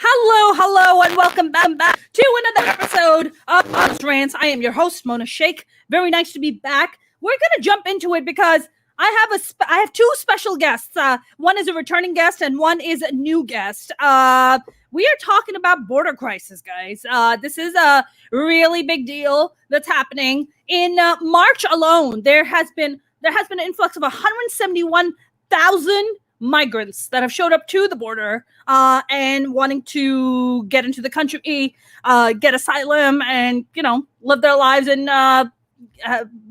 Hello, and welcome back to another episode of Rants. I am your host, Mona Sheikh. Very nice to be back. We're gonna jump into it because I have two special guests. One is a returning guest, and one is a new guest. We are talking about border crisis, guys. This is a really big deal that's happening. In March alone, there has been an influx of 171,000 migrants that have showed up to the border and wanting to get into the country, get asylum, and live their lives and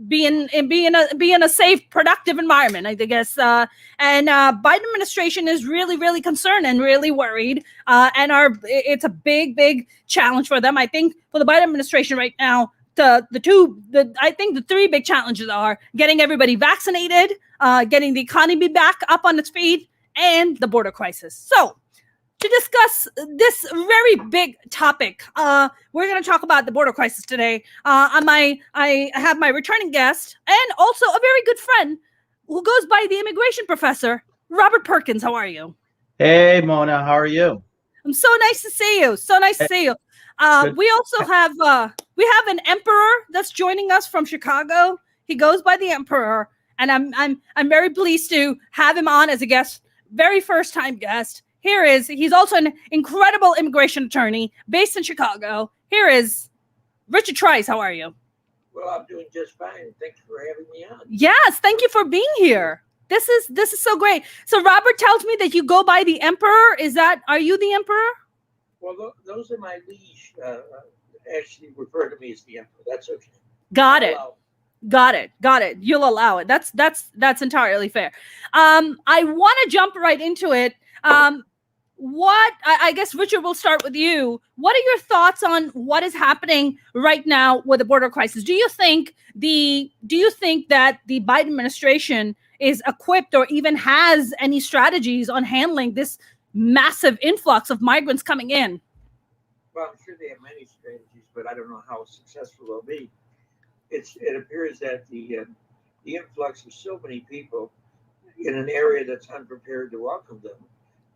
be in a safe, productive environment, I guess. And Biden administration is really concerned and really worried. It's a big challenge for them. I think for the Biden administration right now, I think the three big challenges are getting everybody vaccinated, getting the economy back up on its feet, and the border crisis. So, to discuss this very big topic, we're going to talk about the border crisis today. I have my returning guest and also a very good friend who goes by the immigration professor, Robert Perkins. How are you? Hey, Mona. How are you? I'm so nice to see you. We also have an emperor that's joining us from Chicago. He goes by the Emperor, and I'm very pleased to have him on as a guest, very first time guest. He's also an incredible immigration attorney based in Chicago. Here is Richard Trais. How are you? Well, I'm doing just fine. Thank you for having me on. Yes, thank you for being here. This is so great. So Robert tells me that you go by the Emperor. Are you the Emperor? Well, those are my liege. Actually refer to me as the Emperor. That's okay. Got it. You'll allow it. That's entirely fair. I want to jump right into it. I guess, Richard, we'll start with you. What are your thoughts on what is happening right now with the border crisis? Do you think that the Biden administration is equipped or even has any strategies on handling this massive influx of migrants coming in? Well, I'm sure they have many strategies, but I don't know how successful they'll be. It appears that the influx of so many people in an area that's unprepared to welcome them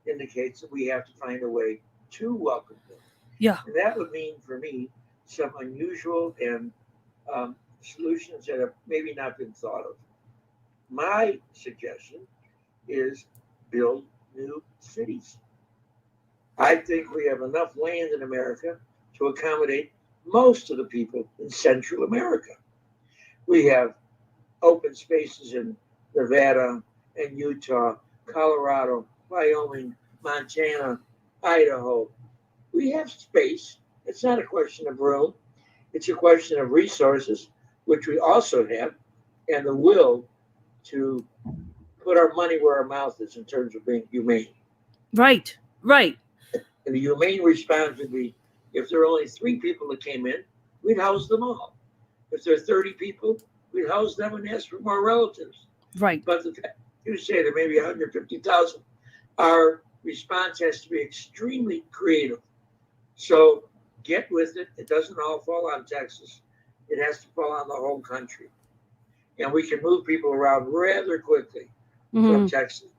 indicates that we have to find a way to welcome them. Yeah. And that would mean, for me, some unusual and solutions that have maybe not been thought of. My suggestion is build new cities. I think we have enough land in America to accommodate most of the people in Central America. We have open spaces in Nevada and Utah, Colorado, Wyoming, Montana, Idaho. We have space. It's not a question of room. It's a question of resources, which we also have, and the will to put our money where our mouth is in terms of being humane. Right. And the humane response would be, if there are only 3 people that came in, we'd house them all. If there are 30 people, we'd house them and ask for more relatives. Right. But the fact you say there may be 150,000, our response has to be extremely creative. So get with it. It doesn't all fall on Texas. It has to fall on the whole country. And we can move people around rather quickly from Texas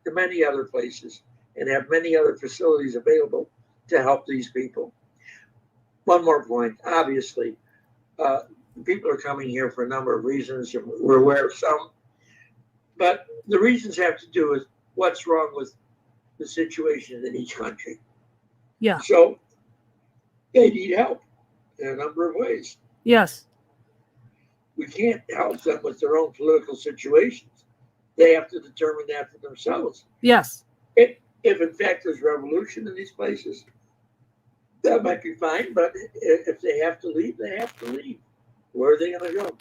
to many other places and have many other facilities available to help these people. One more point. Obviously, people are coming here for a number of reasons, and we're aware of some. But the reasons have to do with what's wrong with the situation in each country. Yeah. So they need help in a number of ways. Yes. We can't help them with their own political situations. They have to determine that for themselves. Yes. If in fact there's revolution in these places, that might be fine. But if they have to leave, they have to leave. Where are they going to go?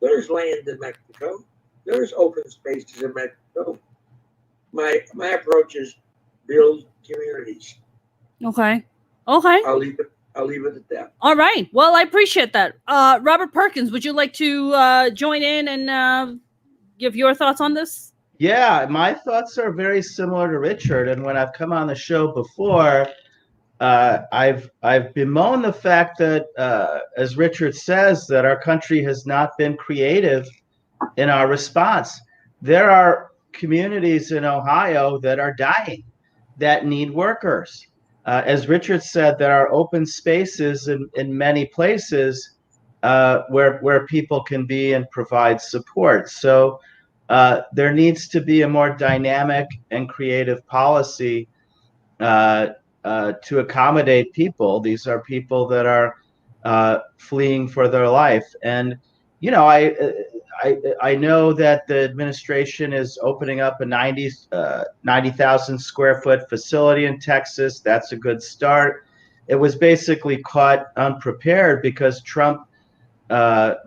There's land in Mexico. There's open spaces in Mexico. My approach is build communities. Okay. I'll leave it at that. All right. Well, I appreciate that. Robert Perkins, would you like to join in and give your thoughts on this? Yeah, my thoughts are very similar to Richard. And when I've come on the show before, I've bemoaned the fact that, as Richard says, that our country has not been creative in our response. There are communities in Ohio that are dying, that need workers. as Richard said, there are open spaces in many places where people can be and provide support. So there needs to be a more dynamic and creative policy to accommodate people. These are people that are fleeing for their life. And, you know, I know that the administration is opening up a 90,000 square foot facility in Texas. That's a good start. It was basically caught unprepared because Trump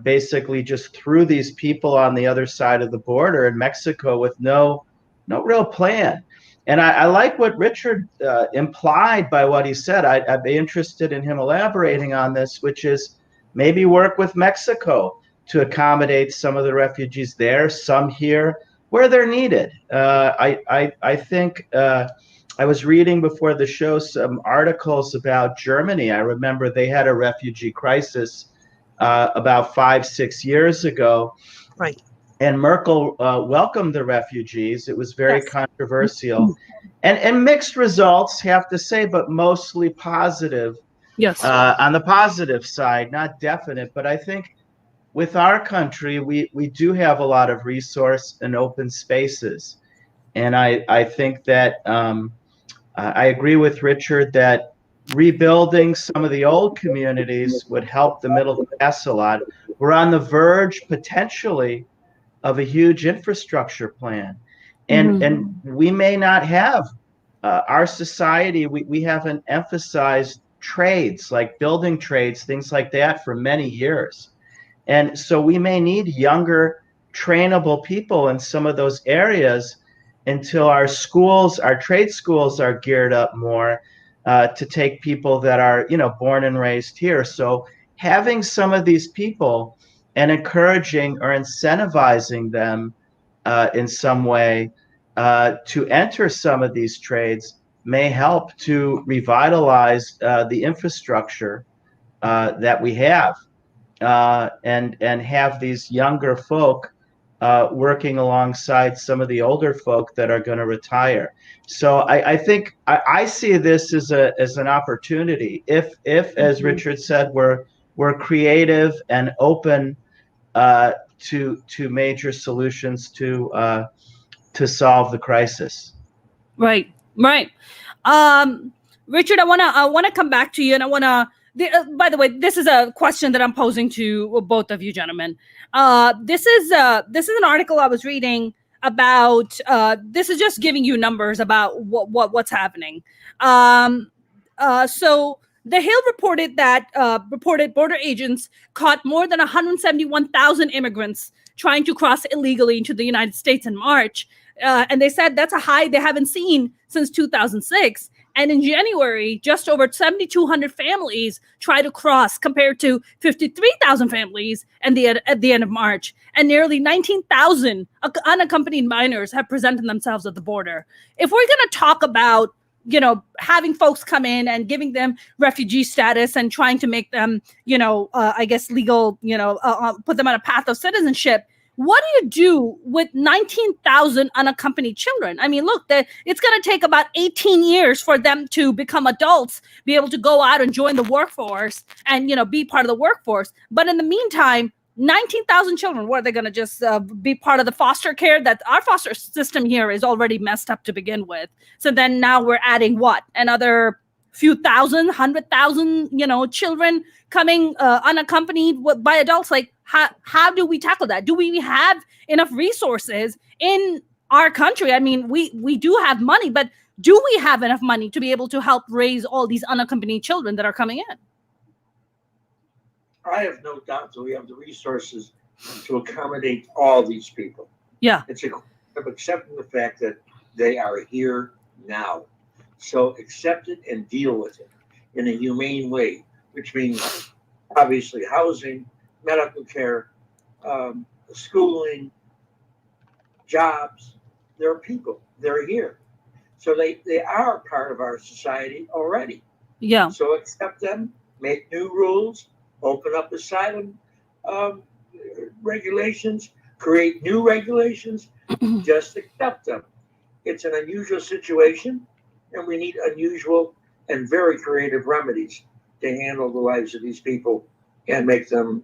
basically just threw these people on the other side of the border in Mexico with no real plan. And I like what Richard implied by what he said. I'd be interested in him elaborating on this, which is maybe work with Mexico to accommodate some of the refugees there, some here, where they're needed. I think I was reading before the show some articles about Germany. I remember they had a refugee crisis about 5-6 years ago. Right. And Merkel welcomed the refugees. It was very controversial. And mixed results, have to say, but mostly positive. Yes. On the positive side, not definite, but I think with our country, we do have a lot of resource and open spaces. And I think that I agree with Richard that rebuilding some of the old communities would help the middle class a lot. We're on the verge, potentially, of a huge infrastructure plan. And we may not have our society, we haven't emphasized trades like building trades, things like that for many years. And so we may need younger, trainable people in some of those areas until our schools, our trade schools are geared up more to take people that are, you know, born and raised here. So having some of these people and encouraging or incentivizing them in some way to enter some of these trades may help to revitalize the infrastructure that we have and have these younger folk working alongside some of the older folk that are going to retire. So I think I see this as an opportunity. If as Richard said, we're creative and open to major solutions to solve the crisis. Right. Richard, I wanna come back to you, and I wanna. By the way, this is a question that I'm posing to both of you gentlemen. This is an article I was reading about. This is just giving you numbers about what's happening. So the Hill reported border agents caught more than 171,000 immigrants trying to cross illegally into the United States in March. And they said that's a high they haven't seen since 2006. And in January, just over 7,200 families tried to cross compared to 53,000 families at the end of March. And nearly 19,000 unaccompanied minors have presented themselves at the border. If we're going to talk about, you know, having folks come in and giving them refugee status and trying to make them, you know, I guess legal, you know, put them on a path of citizenship, what do you do with 19,000 unaccompanied children? I mean, look, it's going to take about 18 years for them to become adults, be able to go out and join the workforce and, you know, be part of the workforce. But in the meantime, 19,000 children, what are they going to just be part of the foster care? That our foster system here is already messed up to begin with. So then now we're adding what? Another few thousand, 100,000, you know, children coming unaccompanied by adults. Like, how do we tackle that? Do we have enough resources in our country? I mean, we do have money, but do we have enough money to be able to help raise all these unaccompanied children that are coming in? I have no doubt that we have the resources to accommodate all these people. Yeah. It's a question of accepting the fact that they are here now. So accept it and deal with it in a humane way, which means obviously housing, medical care, schooling, jobs. There are people. They're here. So they are part of our society already. Yeah. So accept them, make new rules, open up asylum regulations, create new regulations, just accept them. It's an unusual situation, and we need unusual and very creative remedies to handle the lives of these people and make them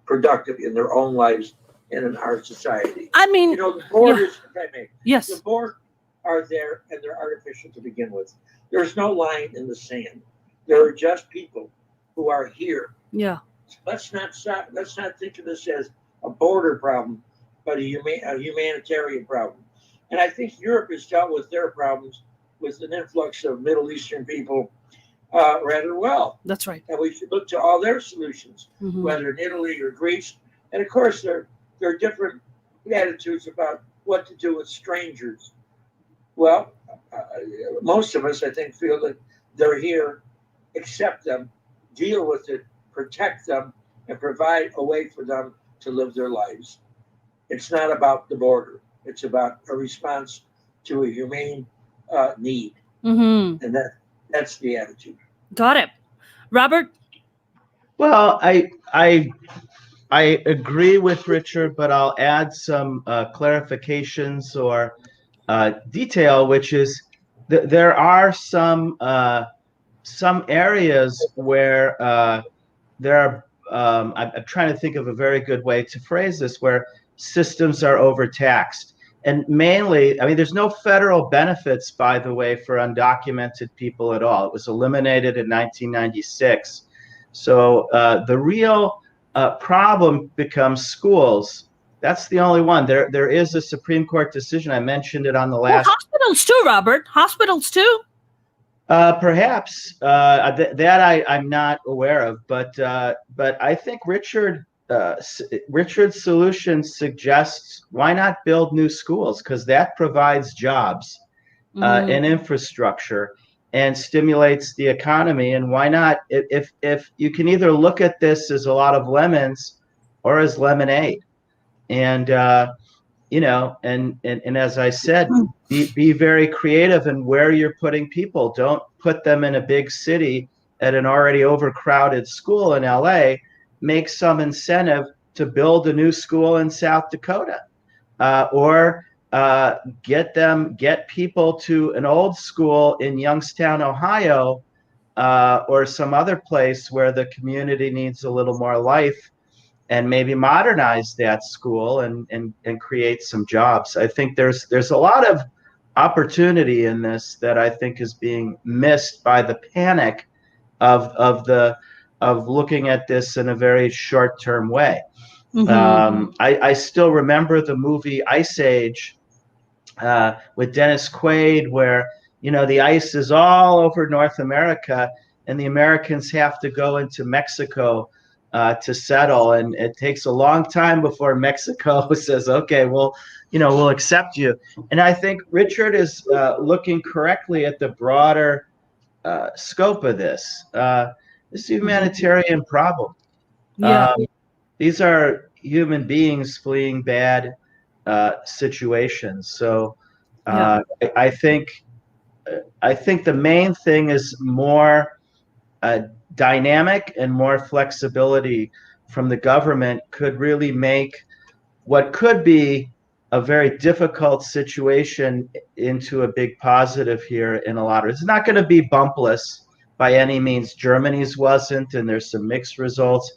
productive in their own lives and in our society. I mean, You know, the borders, if I may, yes. the borders are there and they're artificial to begin with. There's no line in the sand. There are just people who are here. Yeah. Let's not think of this as a border problem, but a humanitarian problem. And I think Europe has dealt with their problems with an influx of Middle Eastern people rather well. That's right. And we should look to all their solutions, Mhm. whether in Italy or Greece. And of course, there are different attitudes about what to do with strangers. Well, most of us, I think, feel that they're here, accept them, deal with it, protect them, and provide a way for them to live their lives. It's not about the border. It's about a response to a humane need. Mm-hmm. And that's the attitude. Got it. Robert? Well, I agree with Richard, but I'll add some clarifications or detail, which is there are some areas where there are. I'm trying to think of a very good way to phrase this, where systems are overtaxed, and mainly, I mean, there's no federal benefits, by the way, for undocumented people at all. It was eliminated in 1996. So the real problem becomes schools. That's the only one. There is a Supreme Court decision. I mentioned it on the last. Well, hospitals too, Robert. Hospitals too. Perhaps that I'm not aware of, but I think Richard's solution suggests why not build new schools, because that provides jobs and infrastructure and stimulates the economy. And why not, if you can either look at this as a lot of lemons or as lemonade, and you know, and as I said, be very creative in where you're putting people. Don't put them in a big city at an already overcrowded school in LA. Make some incentive to build a new school in South Dakota, or get people to an old school in Youngstown, Ohio, or some other place where the community needs a little more life, and maybe modernize that school and create some jobs. I think there's a lot of opportunity in this that I think is being missed by the panic of looking at this in a very short-term way. I still remember the movie Ice Age with Dennis Quaid, where, you know, the ice is all over North America and the Americans have to go into Mexico to settle, and it takes a long time before Mexico says, okay, well, you know, we'll accept you. And I think Richard is looking correctly at the broader scope of this. This is a humanitarian problem. Yeah. These are human beings fleeing bad situations. So I think the main thing is more dynamic and more flexibility from the government could really make what could be a very difficult situation into a big positive here in a lot of. It's not going to be bumpless by any means. Germany's wasn't, and there's some mixed results,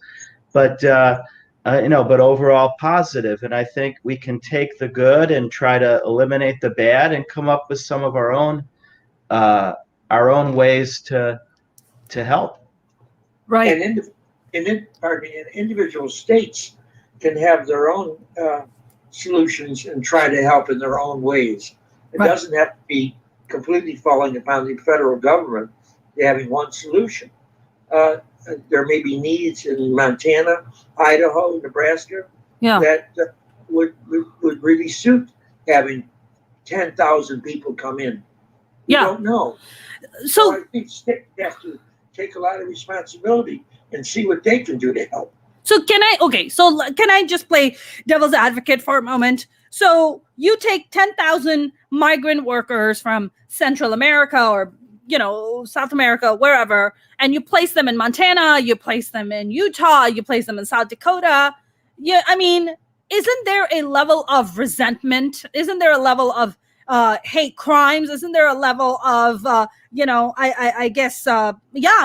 but but overall positive. And I think we can take the good and try to eliminate the bad and come up with some of our own ways to help. Right. And individual states can have their own solutions and try to help in their own ways. It doesn't have to be completely falling upon the federal government having one solution. There may be needs in Montana, Idaho, Nebraska that would really suit having 10,000 people come in. We don't know. So I think states have to take a lot of responsibility and see what they can do to help. So can I just play devil's advocate for a moment? So you take 10,000 migrant workers from Central America or, you know, South America, wherever, and you place them in Montana, you place them in Utah, you place them in South Dakota. Yeah, I mean, isn't there a level of resentment? Isn't there a level of hate crimes? Isn't there a level of, I guess, I'm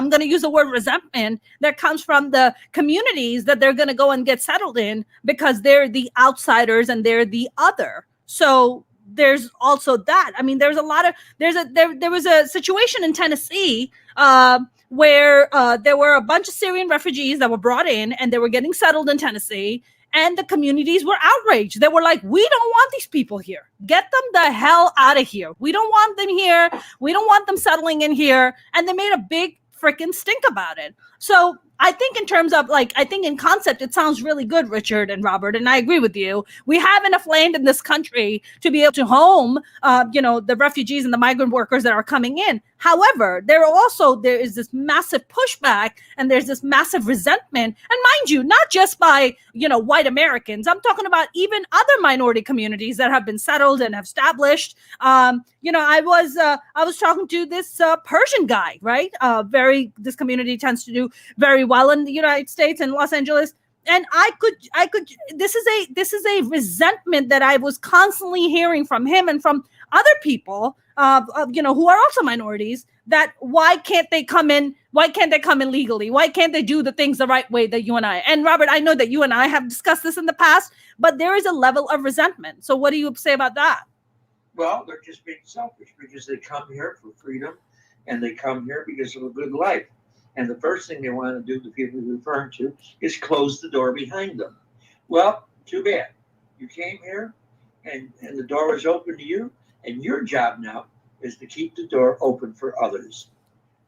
going to use the word resentment that comes from the communities that they're going to go and get settled in because they're the outsiders and they're the other. So there's also that. I mean, there was a situation in Tennessee where there were a bunch of Syrian refugees that were brought in and they were getting settled in Tennessee. And the communities were outraged. They were like, we don't want these people here. Get them the hell out of here. We don't want them here. We don't want them settling in here. And they made a big freaking stink about it. So I think in terms of I think in concept, it sounds really good, Richard and Robert, and I agree with you. We have enough land in this country to be able to home, the refugees and the migrant workers that are coming in. However, there is this massive pushback and there's this massive resentment. And mind you, not just by, white Americans. I'm talking about even other minority communities that have been settled and have established. I was talking to this Persian guy, right? This community tends to do very well in the United States and Los Angeles. And I could, this is a resentment that I was constantly hearing from him and from other people, who are also minorities, that why can't they come in legally? Why can't they do the things the right way that you and I, and Robert, I know that you and I have discussed this in the past, but there is a level of resentment. So what do you say about that? Well, they're just being selfish because they come here for freedom and they come here because of a good life. And the first thing they want to do, the people you're referring to, is close the door behind them. Well, too bad. You came here and the door was open to you, and your job now is to keep the door open for others.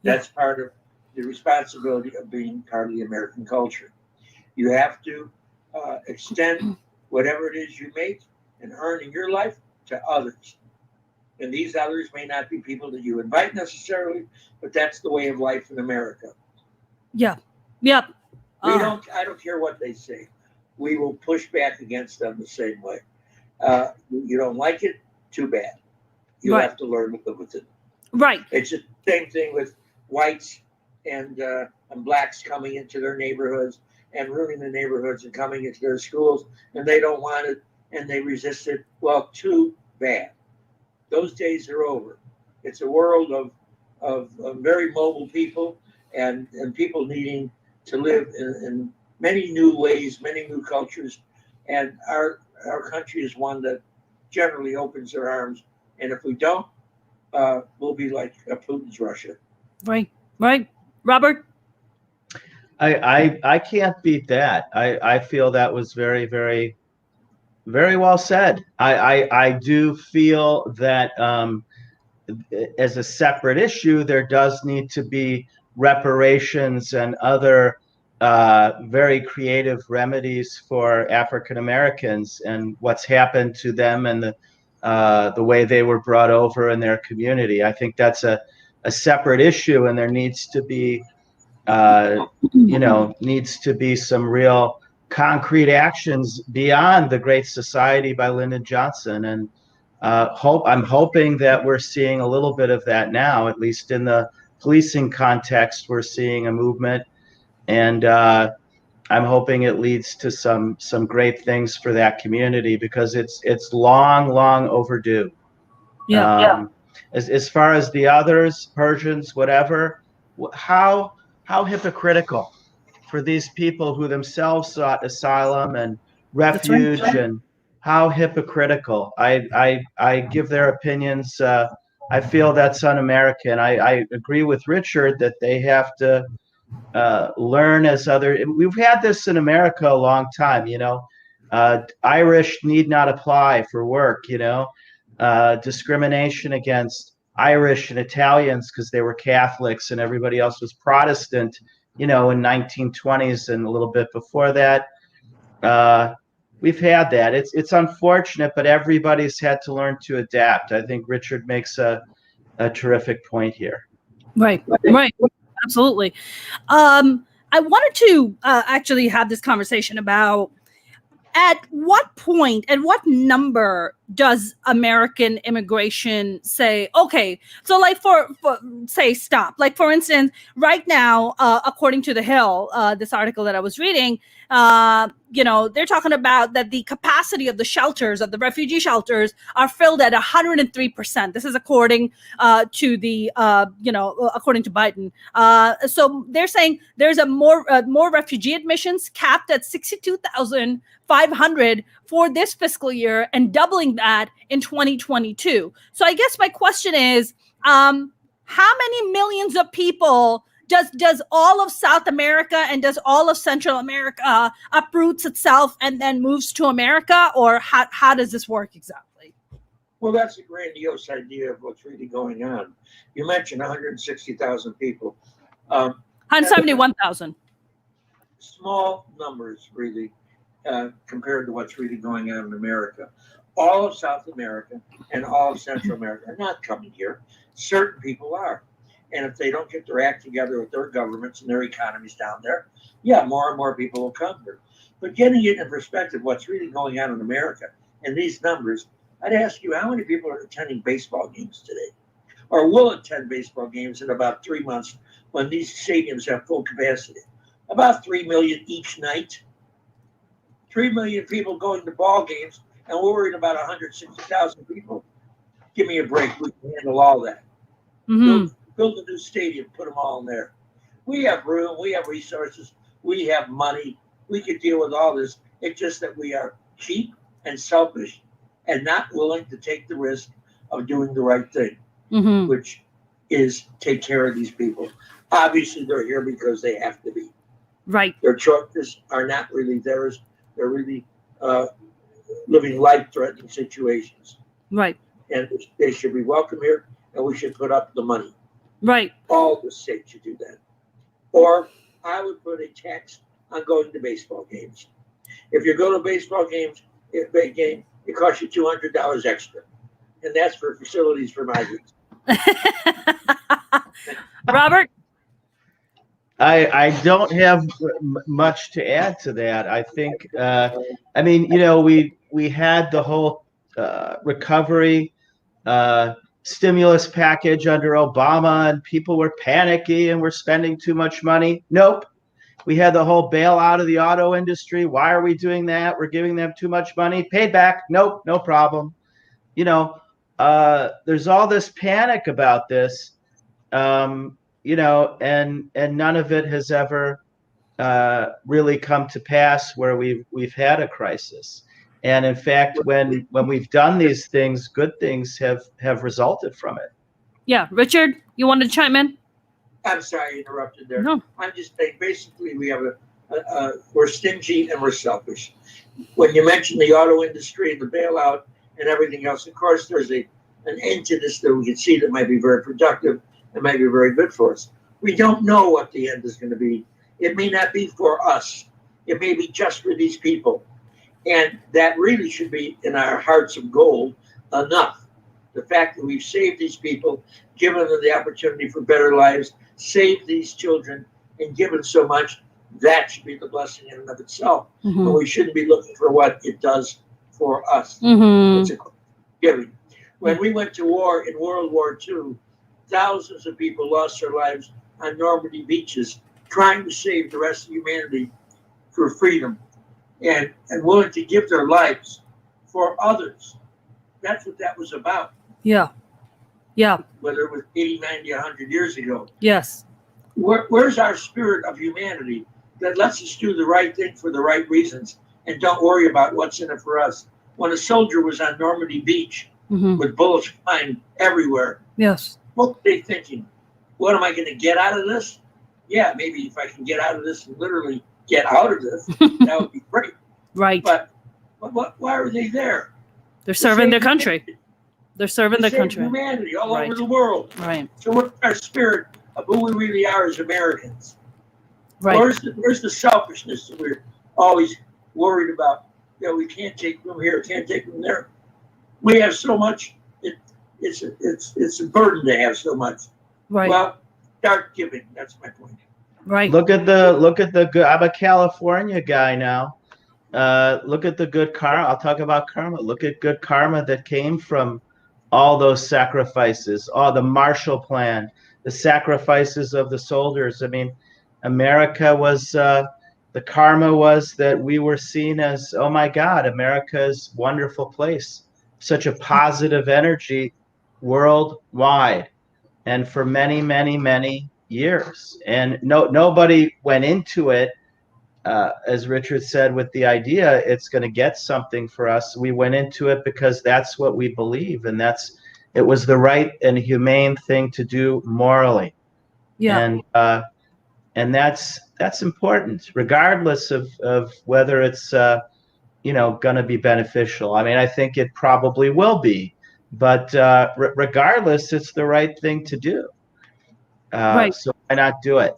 That's part of the responsibility of being part of the American culture. You have to extend whatever it is you make and earn in your life to others. And these others may not be people that you invite necessarily, but that's the way of life in America. Yeah. Yep. I don't care what they say. We will push back against them the same way. You don't like it? Too bad. You have to learn to live with it. Right. It's the same thing with whites and blacks coming into their neighborhoods and ruining the neighborhoods and coming into their schools, and they don't want it and they resist it. Well, too bad. Those days are over. It's a world of very mobile people and people needing to live in many new ways, many new cultures. And our country is one that generally opens their arms. And if we don't, we'll be like Putin's Russia. Right. Robert? I can't beat that. I feel that was very, very, very well said. I do feel that as a separate issue, there does need to be reparations and other very creative remedies for African Americans and what's happened to them and the way they were brought over in their community. I think that's a separate issue, and there needs to be some real concrete actions beyond the Great Society by Lyndon Johnson. And I'm hoping that we're seeing a little bit of that now, at least in the policing context. We're seeing a movement, and I'm hoping it leads to some great things for that community, because it's long overdue. As far as the others, Persians, whatever, how hypocritical for these people who themselves sought asylum and refuge, and how hypocritical. I give their opinions. I feel that's un-American. I agree with Richard that they have to learn as other. We've had this in America a long time. Irish need not apply for work. Discrimination against Irish and Italians because they were Catholics and everybody else was Protestant. In 1920s and a little bit before that. We've had that. It's unfortunate, but everybody's had to learn to adapt. I think Richard makes a terrific point here. Right. Absolutely. I wanted to actually have this conversation about at what point, at what number does American immigration say, okay, so like for say stop? Like for instance, right now, according to The Hill, this article that I was reading, they're talking about that the capacity of the shelters, of the refugee shelters, are filled at 103%. This is according to the, according to Biden. So they're saying there's a more refugee admissions capped at 62,500 for this fiscal year and doubling that in 2022. So I guess my question is, how many millions of people does all of South America and does all of Central America uproots itself and then moves to America, or how does this work exactly? Well, that's a grandiose idea of what's really going on. You mentioned 160,000 people. 171,000. Small numbers, really, compared to what's really going on in America. All of South America and all of Central America are not coming here. Certain people are. And if they don't get their act together with their governments and their economies down there, yeah, more and more people will come here. But getting it in perspective, what's really going on in America and these numbers, I'd ask you, how many people are attending baseball games today? Or will attend baseball games in about 3 months when these stadiums have full capacity? About 3 million each night. 3 million people going to ball games, and we're worried about 160,000 people. Give me a break. We can handle all that. Mm-hmm. Build a new stadium, put them all in there. We have room, we have resources, we have money. We could deal with all this. It's just that we are cheap and selfish and not willing to take the risk of doing the right thing, which is take care of these people. Obviously, they're here because they have to be. Right. Their choices are not really theirs. They're really living life-threatening situations. Right. And they should be welcome here, and we should put up the money. Right. All the states should do that. Or I would put a tax on going to baseball games. If you go to baseball games, it costs you $200 extra. And that's for facilities for migrants. Robert? I don't have much to add to that. I think, we had the whole recovery stimulus package under Obama, and people were panicky and we're spending too much money. Nope. We had the whole bailout of the auto industry. Why are we doing that? We're giving them too much money. Paid back. Nope, no problem. There's all this panic about this, and none of it has ever really come to pass where we've had a crisis. And in fact, when we've done these things, good things have resulted from it. Yeah, Richard, you wanted to chime in? I'm sorry I interrupted there. No. I'm just saying, basically, we have we're stingy and we're selfish. When you mention the auto industry and the bailout and everything else, of course, there's an end to this that we can see that might be very productive and might be very good for us. We don't know what the end is going to be. It may not be for us. It may be just for these people. And that really should be in our hearts of gold enough. The fact that we've saved these people, given them the opportunity for better lives, saved these children, and given so much, that should be the blessing in and of itself. Mm-hmm. And we shouldn't be looking for what it does for us. Mm-hmm. It's a giving. When we went to war in World War II, thousands of people lost their lives on Normandy beaches trying to save the rest of humanity for freedom and willing to give their lives for others. That's what that was about. Yeah. Yeah. Whether it was 80, 90, 100 years ago. Yes. Where's our spirit of humanity that lets us do the right thing for the right reasons and don't worry about what's in it for us? When a soldier was on Normandy Beach with bullets flying everywhere, yes, what were they thinking? What am I going to get out of this? Yeah, maybe if I can get out of this and literally get out of this, that would be great. Right. But why are they there? They're serving their country. They're serving their country. Humanity all over the world. Right. So what's our spirit of who we really are as Americans? Right. Where's the selfishness that we're always worried about? We can't take them here, can't take them there. We have so much. It's a burden to have so much. Right. Well, start giving. That's my point. Right. Look at the. I'm a California guy now. look at the good karma. I'll talk about karma. Look at good karma that came from all those sacrifices, all the Marshall Plan, the sacrifices of the soldiers. I mean, America was, the karma was that we were seen as, oh my God, America's wonderful place, such a positive energy worldwide, and for many, many, many years. And nobody went into it, as Richard said, with the idea it's going to get something for us. We went into it because that's what we believe, and it was the right and humane thing to do morally. Yeah. And that's important, regardless of whether it's going to be beneficial. I mean, I think it probably will be, but regardless, it's the right thing to do. Right. So why not do it?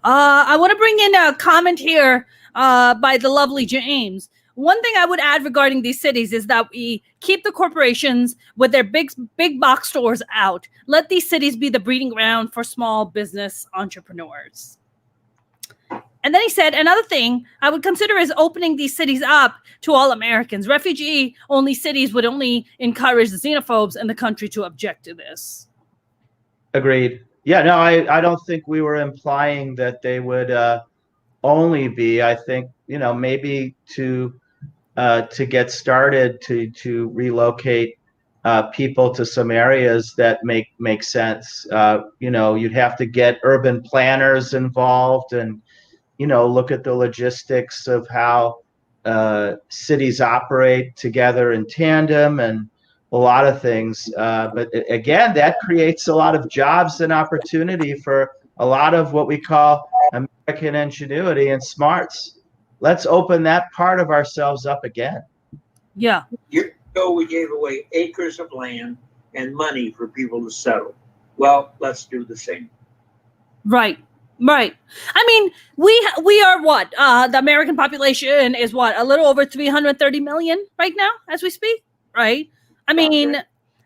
I want to bring in a comment here by the lovely James. One thing I would add regarding these cities is that we keep the corporations with their big box stores out. Let these cities be the breeding ground for small business entrepreneurs. And then he said, another thing I would consider is opening these cities up to all Americans. Refugee-only cities would only encourage the xenophobes in the country to object to this. Agreed. Yeah, no, I don't think we were implying that they would only be. I think, maybe to get started, to relocate people to some areas that make sense. You'd have to get urban planners involved and look at the logistics of how cities operate together in tandem and a lot of things. But again, that creates a lot of jobs and opportunity for a lot of what we call American ingenuity and smarts. Let's open that part of ourselves up again. Yeah. Years ago, we gave away acres of land and money for people to settle. Well, let's do the same. Right. I mean, we are what? The American population is what? A little over 330 million right now as we speak, right? I mean,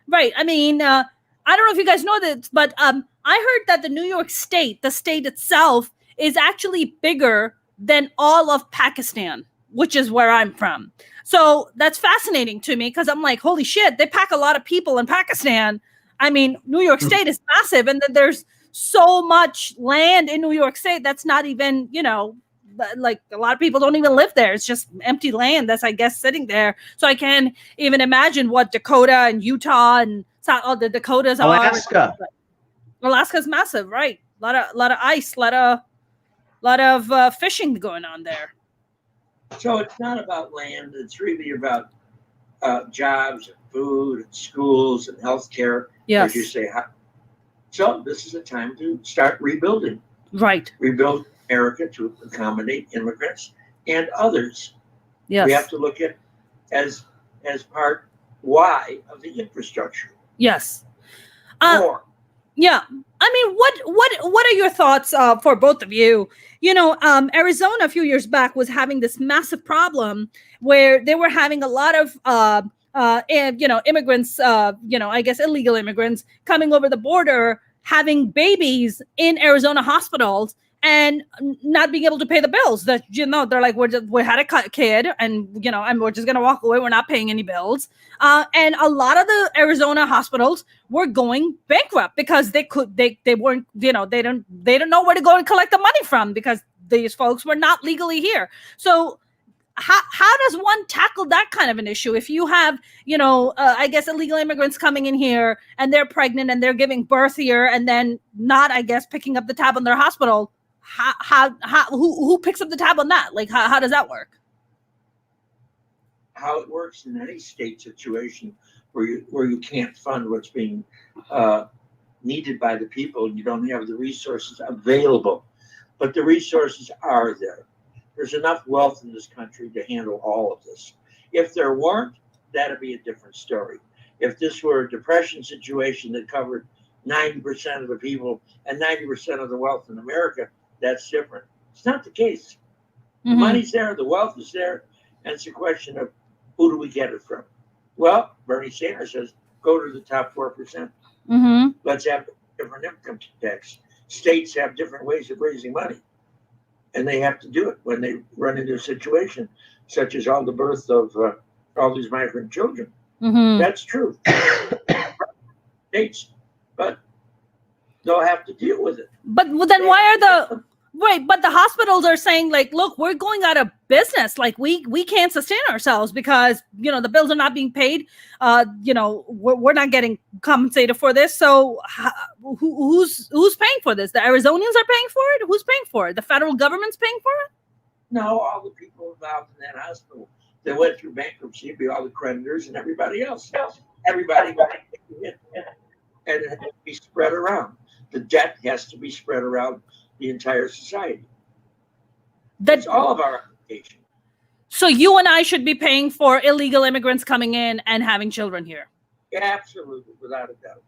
right. I mean, I don't know if you guys know this, but I heard that the New York State, the state itself, is actually bigger than all of Pakistan, which is where I'm from. So that's fascinating to me because I'm like, holy shit, they pack a lot of people in Pakistan. I mean, New York State is massive, and then there's so much land in New York State that's not even, like a lot of people don't even live there. It's just empty land that's, I guess, sitting there. So I can't even imagine what Dakota and Utah and the Dakotas Alaska. Alaska's massive, right? A lot of ice, a lot of fishing going on there. So it's not about land. It's really about jobs and food and schools and healthcare. Yes. As you say. So this is a time to start rebuilding. Right. Rebuild America to accommodate immigrants and others. Yes. We have to look at as part why of the infrastructure. Yes. More. Yeah. I mean, what are your thoughts for both of you? Arizona a few years back was having this massive problem where they were having a lot of immigrants, I guess illegal immigrants coming over the border, having babies in Arizona hospitals and not being able to pay the bills. That they're like, we had a kid, and and we're just gonna walk away. We're not paying any bills. And a lot of the Arizona hospitals were going bankrupt because they weren't, they don't know where to go and collect the money from because these folks were not legally here. So how does one tackle that kind of an issue if you have, I guess illegal immigrants coming in here and they're pregnant and they're giving birth here and then not, I guess, picking up the tab on their hospital? Who picks up the tab on that? Like, how does that work? How it works in any state situation where you can't fund what's being needed by the people, and you don't have the resources available, but the resources are there. There's enough wealth in this country to handle all of this. If there weren't, that'd be a different story. If this were a depression situation that covered 90% of the people and 90% of the wealth in America, that's different. It's not the case. The money's there, the wealth is there, and it's a question of who do we get it from? Well, Bernie Sanders says, go to the top 4%. Let's have different income tax. States have different ways of raising money. and they have to do it when they run into a situation such as all the birth of all these migrant children. Mm-hmm. That's true. States, but they'll have to deal with it. But then why are the right? But the hospitals are saying, like, look, we're going out of business. Like, we can't sustain ourselves because the bills are not being paid. We're not getting compensated for this. So who's paying for this? The Arizonians are paying for it. Who's paying for it? The federal government's paying for it. No, all the people involved in that hospital that went through bankruptcy, be all the creditors and everybody else. Everybody, and it has to be spread around. The debt has to be spread around the entire society. That's all of our application. So you and I should be paying for illegal immigrants coming in and having children here. Absolutely, without a doubt.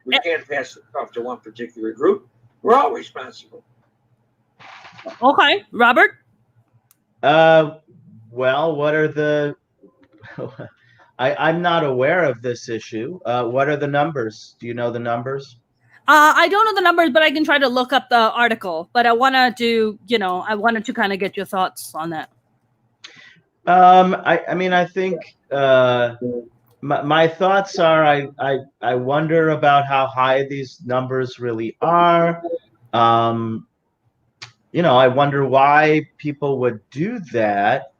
We can't pass it off to one particular group. We're all responsible. Okay, Robert? Well, what are the... I'm not aware of this issue. What are the numbers? Do you know the numbers? I don't know the numbers, but I can try to look up the article. But I wanted to kind of get your thoughts on that. I think my thoughts are I wonder about how high these numbers really are. I wonder why people would do that.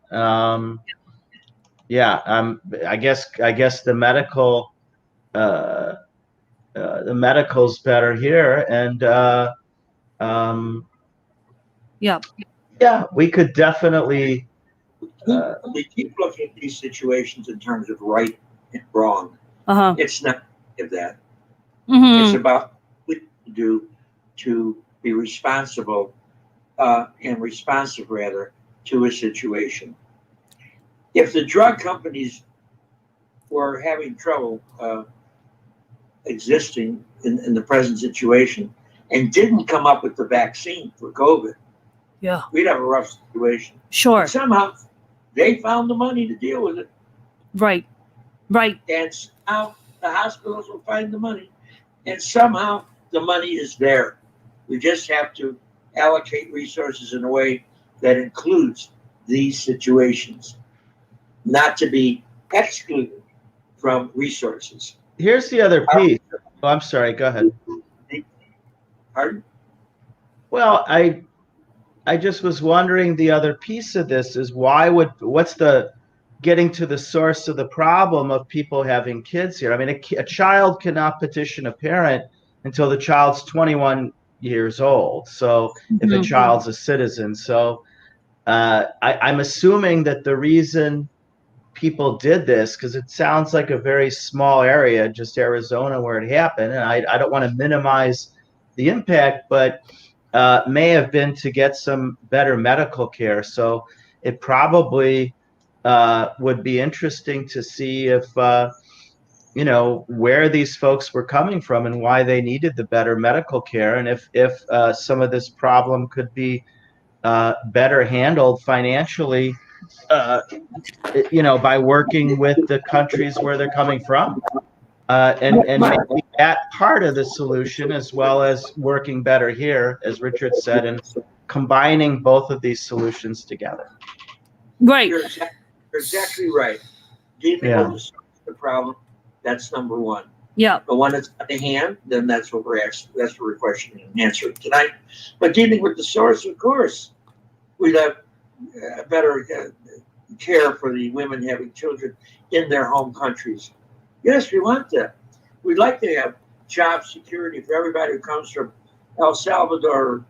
I guess the medical's better here, and we could definitely. We keep looking at these situations in terms of right and wrong. It's not of that. Mm-hmm. It's about what we do to be responsible and responsive, rather, to a situation. If the drug companies were having trouble existing in the present situation and didn't come up with the vaccine for COVID, we'd have a rough situation. Sure. But somehow they found the money to deal with it. Right. And somehow the hospitals will find the money. And somehow the money is there. We just have to allocate resources in a way that includes these situations, not to be excluded from resources. Here's the other piece. Oh, I'm sorry. Go ahead. Pardon? Well, I just was wondering, the other piece of this is what's the getting to the source of the problem of people having kids here? I mean, a child cannot petition a parent until the child's 21 years old. So if a child's a citizen, I'm assuming that the reason people did this, because it sounds like a very small area, just Arizona, where it happened, and I don't want to minimize the impact, but may have been to get some better medical care. So it probably would be interesting to see if where these folks were coming from and why they needed the better medical care, and if some of this problem could be better handled financially, by working with the countries where they're coming from, and maybe that part of the solution, as well as working better here, as Richard said, and combining both of these solutions together. Right. You're exactly right. Dealing with the problem, that's number one. Yeah. But when it's at the hand, then that's what we're asking. That's what we're questioning and answering tonight. But dealing with the source, of course, we'd have better care for the women having children in their home countries. Yes, we want that. We'd like to have job security for everybody who comes from El Salvador,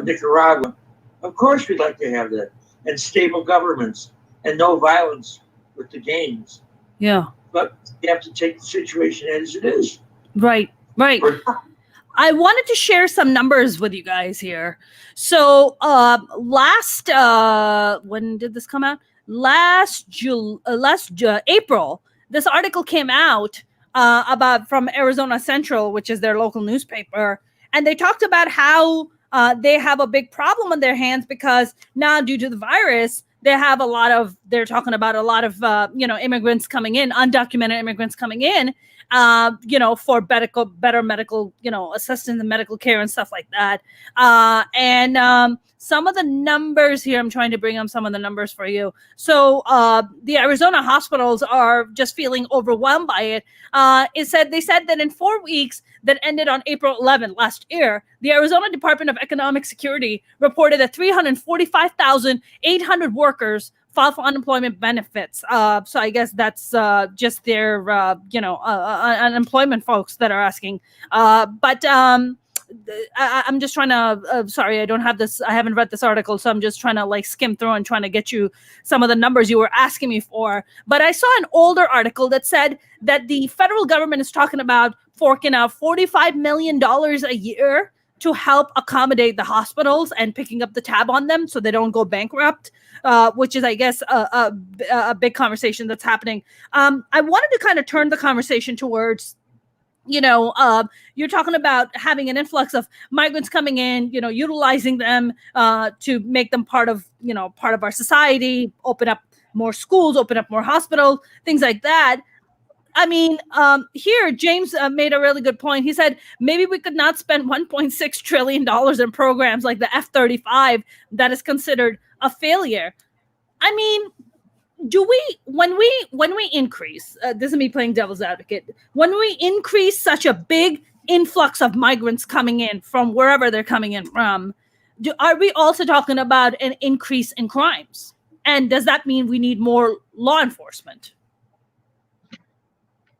Nicaragua. Of course, we'd like to have that. And stable governments and no violence with the gangs. Yeah. But you have to take the situation as it is. Right. I wanted to share some numbers with you guys here. So when did this come out? Last April, this article came out from Arizona Central, which is their local newspaper, and they talked about how they have a big problem on their hands because now, due to the virus, they're talking about a lot of immigrants coming in, undocumented immigrants coming in, for better medical, assistance and medical care and stuff like that. And some of the numbers here, I'm trying to bring up some of the numbers for you. So the Arizona hospitals are just feeling overwhelmed by it. They said that in 4 weeks that ended on April 11th last year, the Arizona Department of Economic Security reported that 345,800 workers filed for unemployment benefits. So I guess that's just their, unemployment folks that are asking. But I'm just trying to, sorry, I don't have this. I haven't read this article. So I'm just trying to skim through and trying to get you some of the numbers you were asking me for. But I saw an older article that said that the federal government is talking about forking out $45 million a year to help accommodate the hospitals and picking up the tab on them so they don't go bankrupt, which is, I guess, a big conversation that's happening. I wanted to kind of turn the conversation towards, you're talking about having an influx of migrants coming in, utilizing them to make them part of our society, open up more schools, open up more hospitals, things like that. I mean, here, James made a really good point. He said, maybe we could not spend $1.6 trillion in programs like the F-35 that is considered a failure. I mean, when we increase, this is me playing devil's advocate, when we increase such a big influx of migrants coming in from wherever they're coming in from, are we also talking about an increase in crimes? And does that mean we need more law enforcement?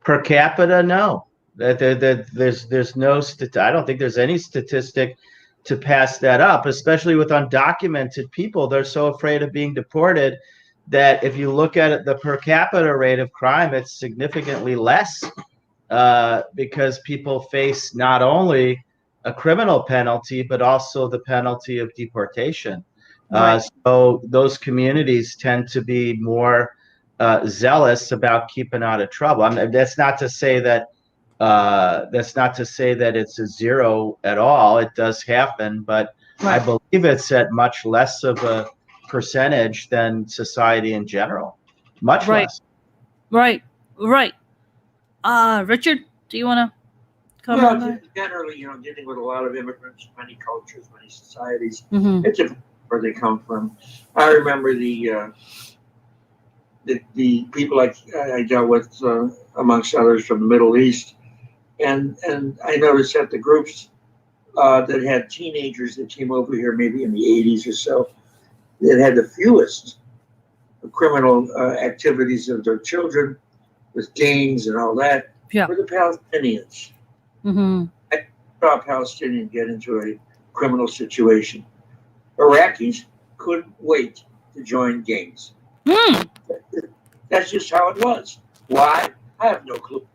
Per capita, no. There's no I don't think there's any statistic to pass that up, especially with undocumented people. They're so afraid of being deported that if you look at it, the per capita rate of crime, it's significantly less because people face not only a criminal penalty, but also the penalty of deportation. Right. So those communities tend to be more zealous about keeping out of trouble. I mean, that's not to say that it's a zero at all. It does happen, but right. I believe it's at much less of a percentage than society in general. Much less. Right. Richard, do you want to comment on that? Generally, dealing with a lot of immigrants, many cultures, many societies, it's where they come from. I remember the people I dealt with, amongst others, from the Middle East, and I noticed that the groups that had teenagers that came over here, maybe in the 80s or so, that had the fewest criminal activities of their children with gangs and all that, were the Palestinians. I saw a Palestinian get into a criminal situation. Iraqis couldn't wait to join gangs. That's just how it was. Why? I have no clue.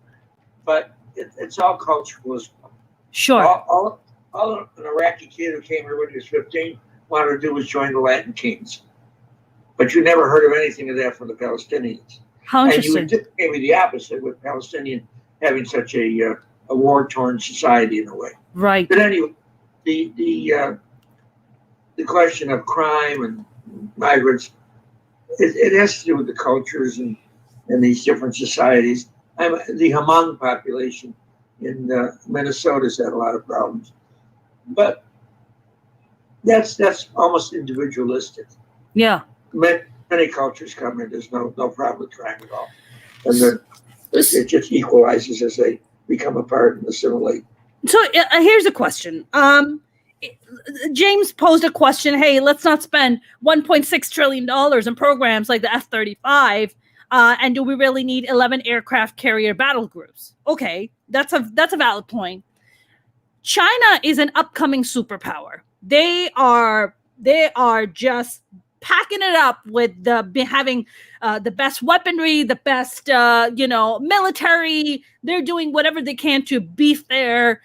But it's all cultural as well. Sure. All an Iraqi kid who came here when he was 15 wanted to do was join the Latin Kings. But you never heard of anything of that from the Palestinians. How interesting. And you would maybe the opposite with Palestinian having such a war-torn society in a way. Right. But anyway, the question of crime and migrants, it has to do with the cultures and these different societies. The Hmong population in Minnesota's had a lot of problems, but that's almost individualistic. Yeah. Many cultures come in. There's no problem with crime at all, and it just equalizes as they become apart and assimilate. So here's a question. James posed a question. Hey, let's not spend $1.6 trillion in programs like the F-35. And do we really need 11 aircraft carrier battle groups? Okay, that's a valid point. China is an upcoming superpower. They are just packing it up with having the best weaponry, the best military. They're doing whatever they can to beef their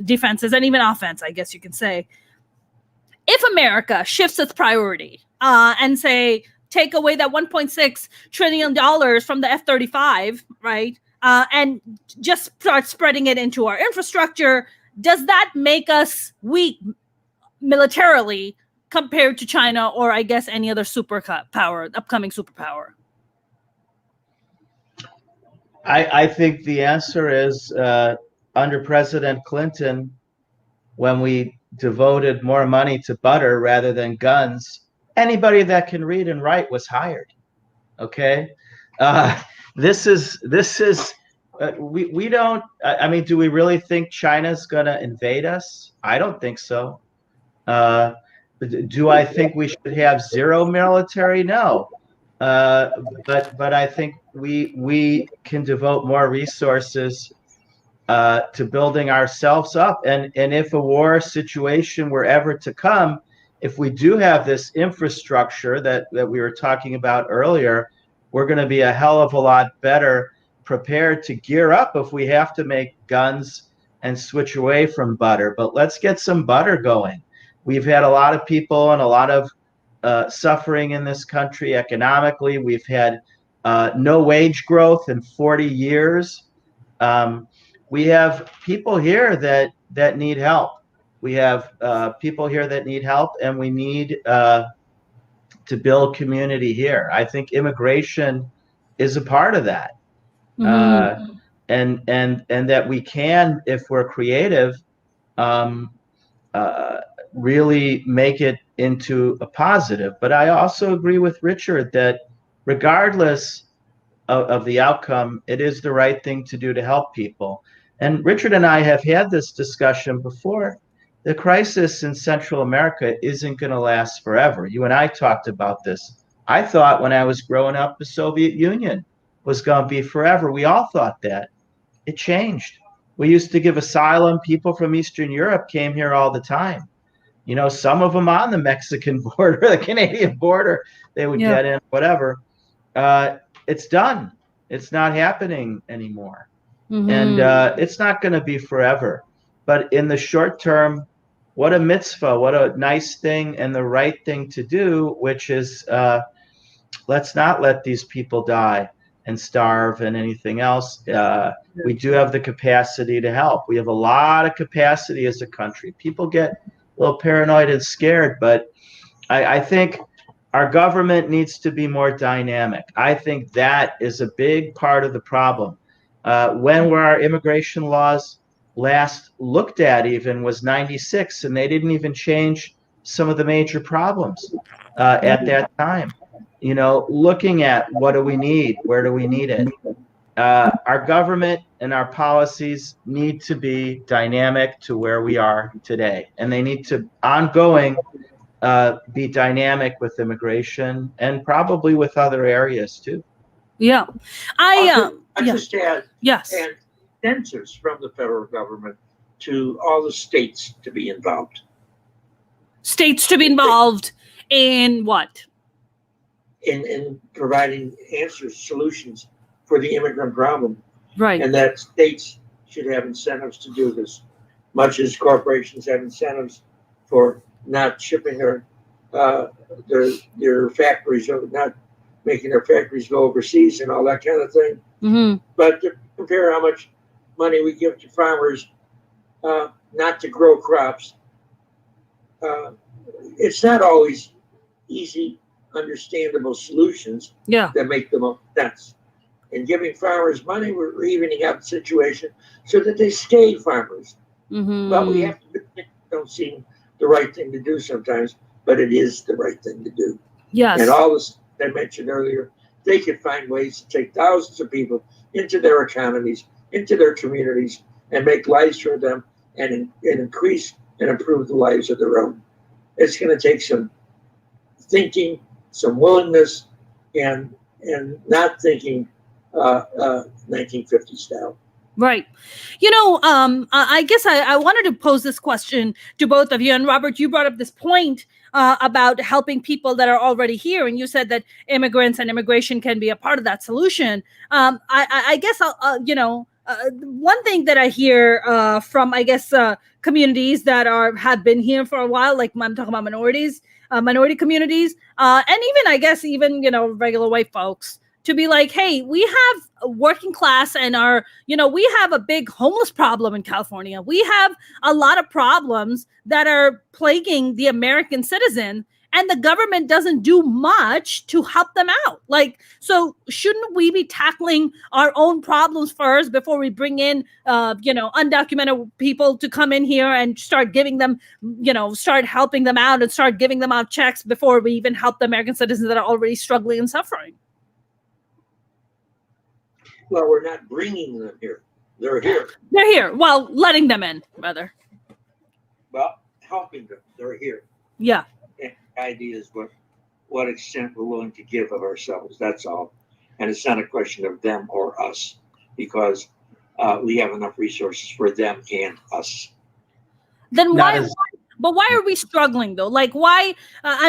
defenses and even offense, I guess you can say. If America shifts its priority and say, take away that $1.6 trillion from the F-35, right? And just start spreading it into our infrastructure, does that make us weak militarily compared to China or I guess any other upcoming superpower? I think the answer is under President Clinton, when we devoted more money to butter rather than guns, anybody that can read and write was hired. Okay, uh, this is we don't. I mean, do we really think China's going to invade us? I don't think so. Uh, do I think we should have zero military? No. Uh, but I think we can devote more resources to building ourselves up. And if a war situation were ever to come, if we do have this infrastructure that we were talking about earlier, we're going to be a hell of a lot better prepared to gear up if we have to make guns and switch away from butter. But let's get some butter going. We've had a lot of people and a lot of suffering in this country economically. We've had no wage growth in 40 years. We have people here that need help. We have people here that need help, and we need to build community here. I think immigration is a part of that, and that we can, if we're creative, really make it into a positive. But I also agree with Richard that regardless of the outcome, it is the right thing to do to help people. And Richard and I have had this discussion before. The crisis in Central America isn't going to last forever. You and I talked about this. I thought when I was growing up, the Soviet Union was going to be forever. We all thought that. It changed. We used to give asylum. People from Eastern Europe came here all the time. You know, some of them on the Mexican border, the Canadian border, they would get in, whatever. It's done. It's not happening anymore. And it's not going to be forever. But in the short term, what a mitzvah, what a nice thing and the right thing to do, which is let's not let these people die and starve and anything else. We do have the capacity to help. We have a lot of capacity as a country. People get a little paranoid and scared, but I think our government needs to be more dynamic. I think that is a big part of the problem. When were our immigration laws last looked at even was 96, and they didn't even change some of the major problems at that time. You know, looking at what do we need, where do we need it? Our government and our policies need to be dynamic to where we are today, and they need to ongoing be dynamic with immigration and probably with other areas too. Yeah, I just add yes, and incentives from the federal government to all the states to be involved. States to be involved in what? In providing answers, solutions for the immigrant problem. Right. And that states should have incentives to do this, much as corporations have incentives for not shipping their factories, or not making their factories go overseas and all that kind of thing. Mm-hmm. But to compare how much money we give to farmers not to grow crops, it's not always easy, understandable solutions that make the most sense. And giving farmers money, we're evening out the situation so that they stay farmers. Mm-hmm. But we have to don't seem the right thing to do sometimes, but it is the right thing to do. Yes. And all this I mentioned earlier, they could find ways to take thousands of people into their economies, into their communities, and make lives for them and increase and improve the lives of their own. It's going to take some thinking, some willingness, and not thinking 1950 style. Right. You know, I guess I wanted to pose this question to both of you. And Robert, you brought up this point about helping people that are already here. And you said that immigrants and immigration can be a part of that solution. I guess, one thing that I hear from, I guess, communities that have been here for a while, like I'm talking about minority communities, and even, I guess, regular white folks, to be like, hey, we have a working class and we have a big homeless problem in California. We have a lot of problems that are plaguing the American citizen. and the government doesn't do much to help them out. Like, so shouldn't we be tackling our own problems first before we bring in, undocumented people to come in here and start giving them, start helping them out and start giving them out checks before we even help the American citizens that are already struggling and suffering? Well, we're not bringing them here. They're here. They're here. Well, letting them in, rather. Well, helping them. They're here. Yeah. And the idea is what extent we're willing to give of ourselves. That's all. And it's not a question of them or us, because we have enough resources for them and us. Then why are we struggling though? Like, why?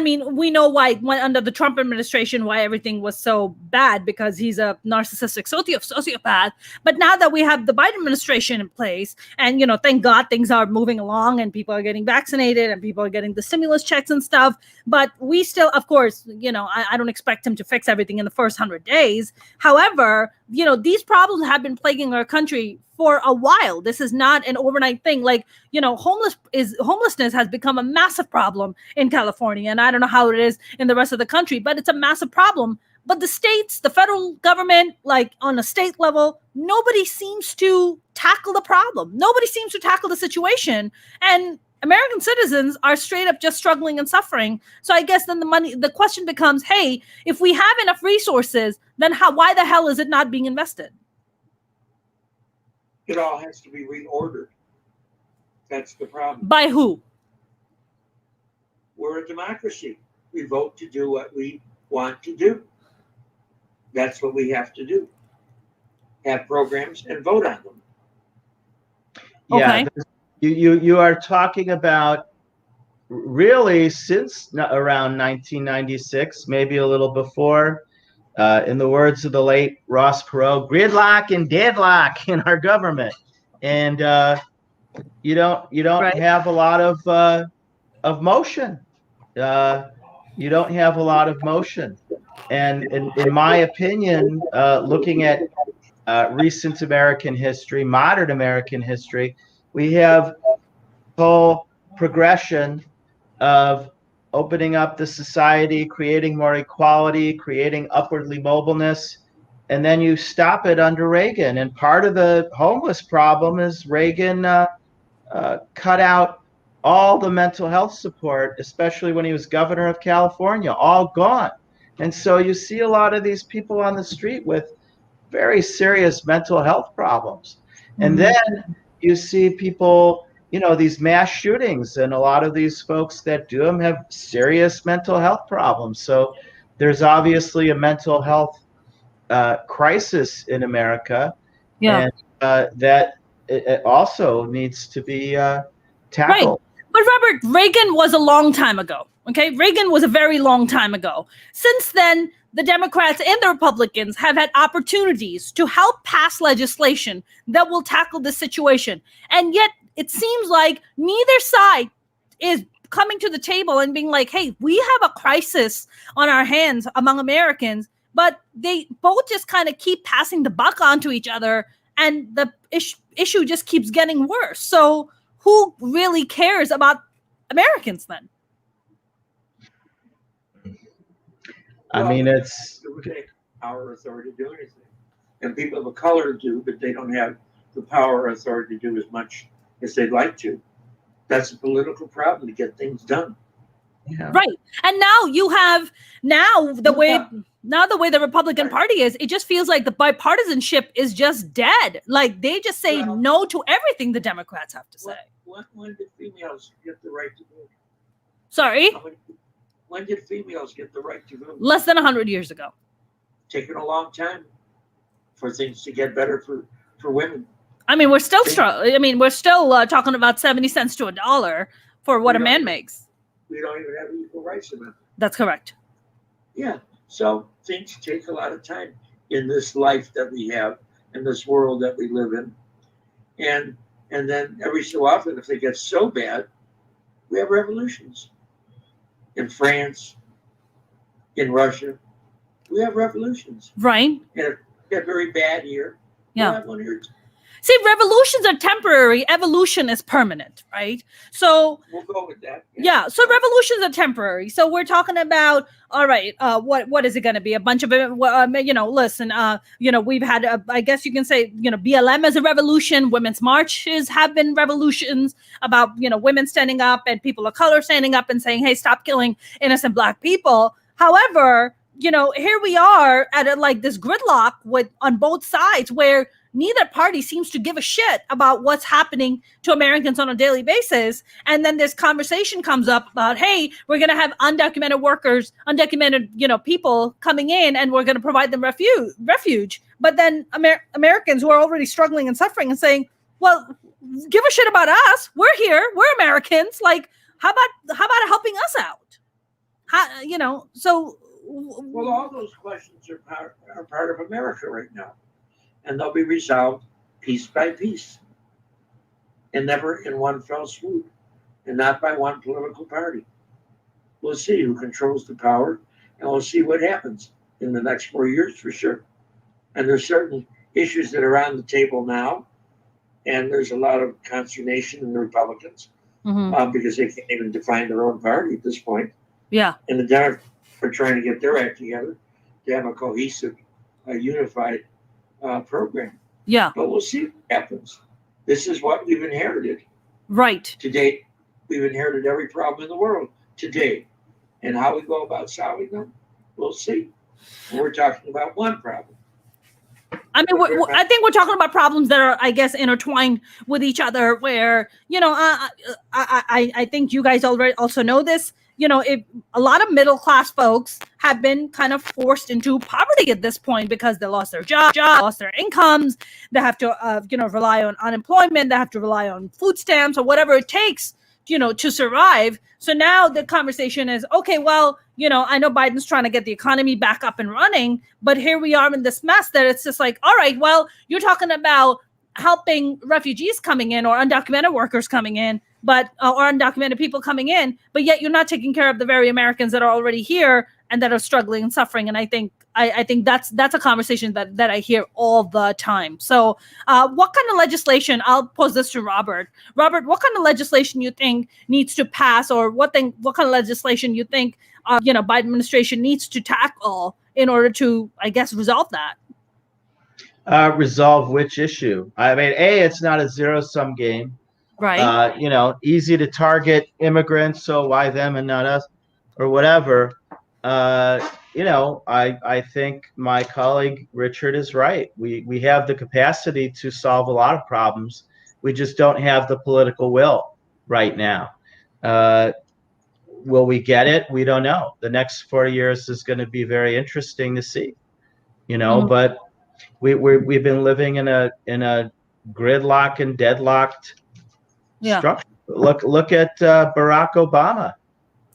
We know why under the Trump administration, why everything was so bad, because he's a narcissistic sociopath. But now that we have the Biden administration in place, and thank God things are moving along and people are getting vaccinated and people are getting the stimulus checks and stuff. But we still, of course, I don't expect him to fix everything in the first 100 days. However, these problems have been plaguing our country for a while. This is not an overnight thing. Like, homelessness has become a massive problem in California. And I don't know how it is in the rest of the country, but it's a massive problem. But the states, the federal government, like on a state level, nobody seems to tackle the problem. Nobody seems to tackle the situation. And American citizens are straight up just struggling and suffering. So I guess then the question becomes, hey, if we have enough resources, then why the hell is it not being invested? It all has to be reordered. That's the problem. By who? We're a democracy. We vote to do what we want to do. That's what we have to do. Have programs and vote on them. Yeah, okay. You are talking about really since around 1996, maybe a little before. In the words of the late Ross Perot, gridlock and deadlock in our government, and you don't Right. have a lot of motion. You don't have a lot of motion, and in my opinion, looking at recent American history, modern American history, we have whole progression of opening up the society, creating more equality, creating upwardly mobileness, and then you stop it under Reagan. And part of the homeless problem is Reagan cut out all the mental health support, especially when he was governor of California, all gone. And so you see a lot of these people on the street with very serious mental health problems. Mm-hmm. And then you see people, these mass shootings, and a lot of these folks that do them have serious mental health problems. So there's obviously a mental health crisis in America. Yeah. And that it also needs to be tackled. Right. But Robert, Reagan was a long time ago. Okay. Reagan was a very long time ago. Since then, the Democrats and the Republicans have had opportunities to help pass legislation that will tackle this situation. And yet it seems like neither side is coming to the table and being like, hey, we have a crisis on our hands among Americans, but they both just kind of keep passing the buck on to each other, and the issue just keeps getting worse. So who really cares about Americans then? I mean, it's power authority to do anything, and people of color do, but they don't have the power authority to do as much as they'd like to. That's a political problem to get things done. Yeah. Right. And now you have the way the Republican Party is, it just feels like the bipartisanship is just dead. Like they just say no to everything the Democrats have to say. When did females get the right to vote? Sorry? When did females get the right to vote? Less than 100 years ago. Taken a long time for things to get better for women. I mean, we're still talking about 70 cents to $1 for what a man makes. We don't even have equal rights amendment. That's correct. Yeah. So things take a lot of time in this life that we have, in this world that we live in. And then every so often, if they get so bad, we have revolutions. In France, in Russia, we have revolutions. Right. And if we get very bad here, we have one here too. See, revolutions are temporary. Evolution is permanent, right? So We'll go with that. yeah, so revolutions are temporary. So we're talking about, all right, what is it going to be? A bunch of, listen, we've had, I guess you can say, BLM is a revolution. Women's marches have been revolutions about, women standing up and people of color standing up and saying, hey, stop killing innocent Black people. However, here we are at like this gridlock on both sides where neither party seems to give a shit about what's happening to Americans on a daily basis. And then this conversation comes up about, hey, we're going to have undocumented workers, undocumented, people coming in, and we're going to provide them refuge. But then Americans who are already struggling and suffering and saying, well, give a shit about us. We're here. We're Americans. Like, how about helping us out? So. Well, all those questions are part of America right now. And they'll be resolved piece by piece, and never in one fell swoop, and not by one political party. We'll see who controls the power, and we'll see what happens in the next 4 years for sure. And there's certain issues that are on the table now, and there's a lot of consternation in the Republicans because they can't even define their own party at this point. Yeah. And the Democrats are trying to get their act together to have a cohesive, unified program. Yeah. But we'll see what happens. This is what we've inherited. Right. To date, we've inherited every problem in the world to date. And how we go about solving them, we'll see. And we're talking about one problem. I mean, I think we're talking about problems that are, I guess, intertwined with each other where, I think you guys already also know this. If a lot of middle class folks have been kind of forced into poverty at this point because they lost their job, lost their incomes, they have to, rely on unemployment, they have to rely on food stamps or whatever it takes, to survive. So now the conversation is, okay, well, I know Biden's trying to get the economy back up and running, but here we are in this mess that it's just like, all right, well, you're talking about helping refugees coming in or undocumented workers coming in, but or undocumented people coming in, but yet you're not taking care of the very Americans that are already here and that are struggling and suffering. And I think that's a conversation that I hear all the time. So what kind of legislation, I'll pose this to Robert. Robert, what kind of legislation you think needs to pass, or what kind of legislation you think Biden administration needs to tackle in order to, I guess, resolve that? Resolve which issue? I mean, it's not a zero-sum game. Right. Easy to target immigrants, so why them and not us, or whatever. I think my colleague Richard is right. We have the capacity to solve a lot of problems. We just don't have the political will right now. Will we get it? We don't know. The next 4 years is going to be very interesting to see. But we've been living in a gridlock and deadlocked structure. Look at Barack Obama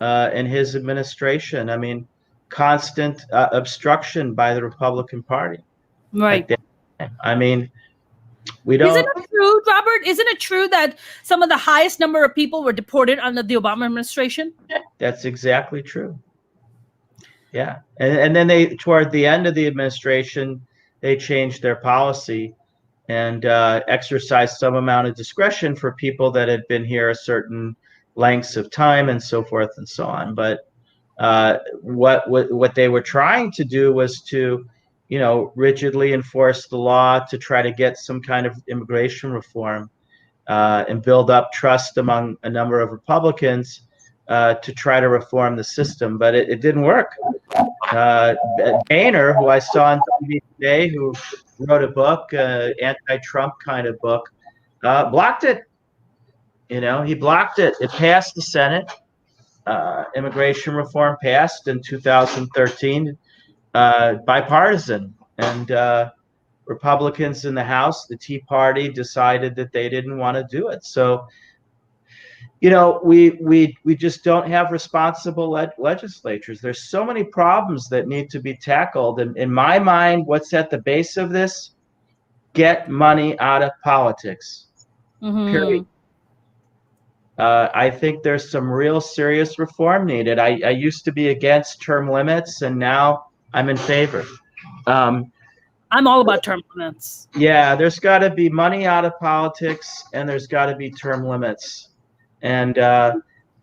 and his administration. I mean, constant obstruction by the Republican Party. Right. I mean, we don't. Isn't it true, Robert? Isn't it true that some of the highest number of people were deported under the Obama administration? That's exactly true. Yeah, and then toward the end of the administration, they changed their policy and exercised some amount of discretion for people that had been here a certain lengths of time and so forth and so on. But what they were trying to do was to, rigidly enforce the law to try to get some kind of immigration reform and build up trust among a number of Republicans to try to reform the system. But it didn't work. Boehner, who I saw on TV today, who wrote a book, anti-Trump kind of book, blocked it. He blocked it. It passed the Senate. Immigration reform passed in 2013, bipartisan. And Republicans in the House, the Tea Party, decided that they didn't want to do it. So, we just don't have responsible legislatures. There's so many problems that need to be tackled. And in my mind, what's at the base of this? Get money out of politics. Period. I think there's some real serious reform needed. I used to be against term limits, and now I'm in favor. I'm all about term limits. Yeah, there's got to be money out of politics, and there's got to be term limits, and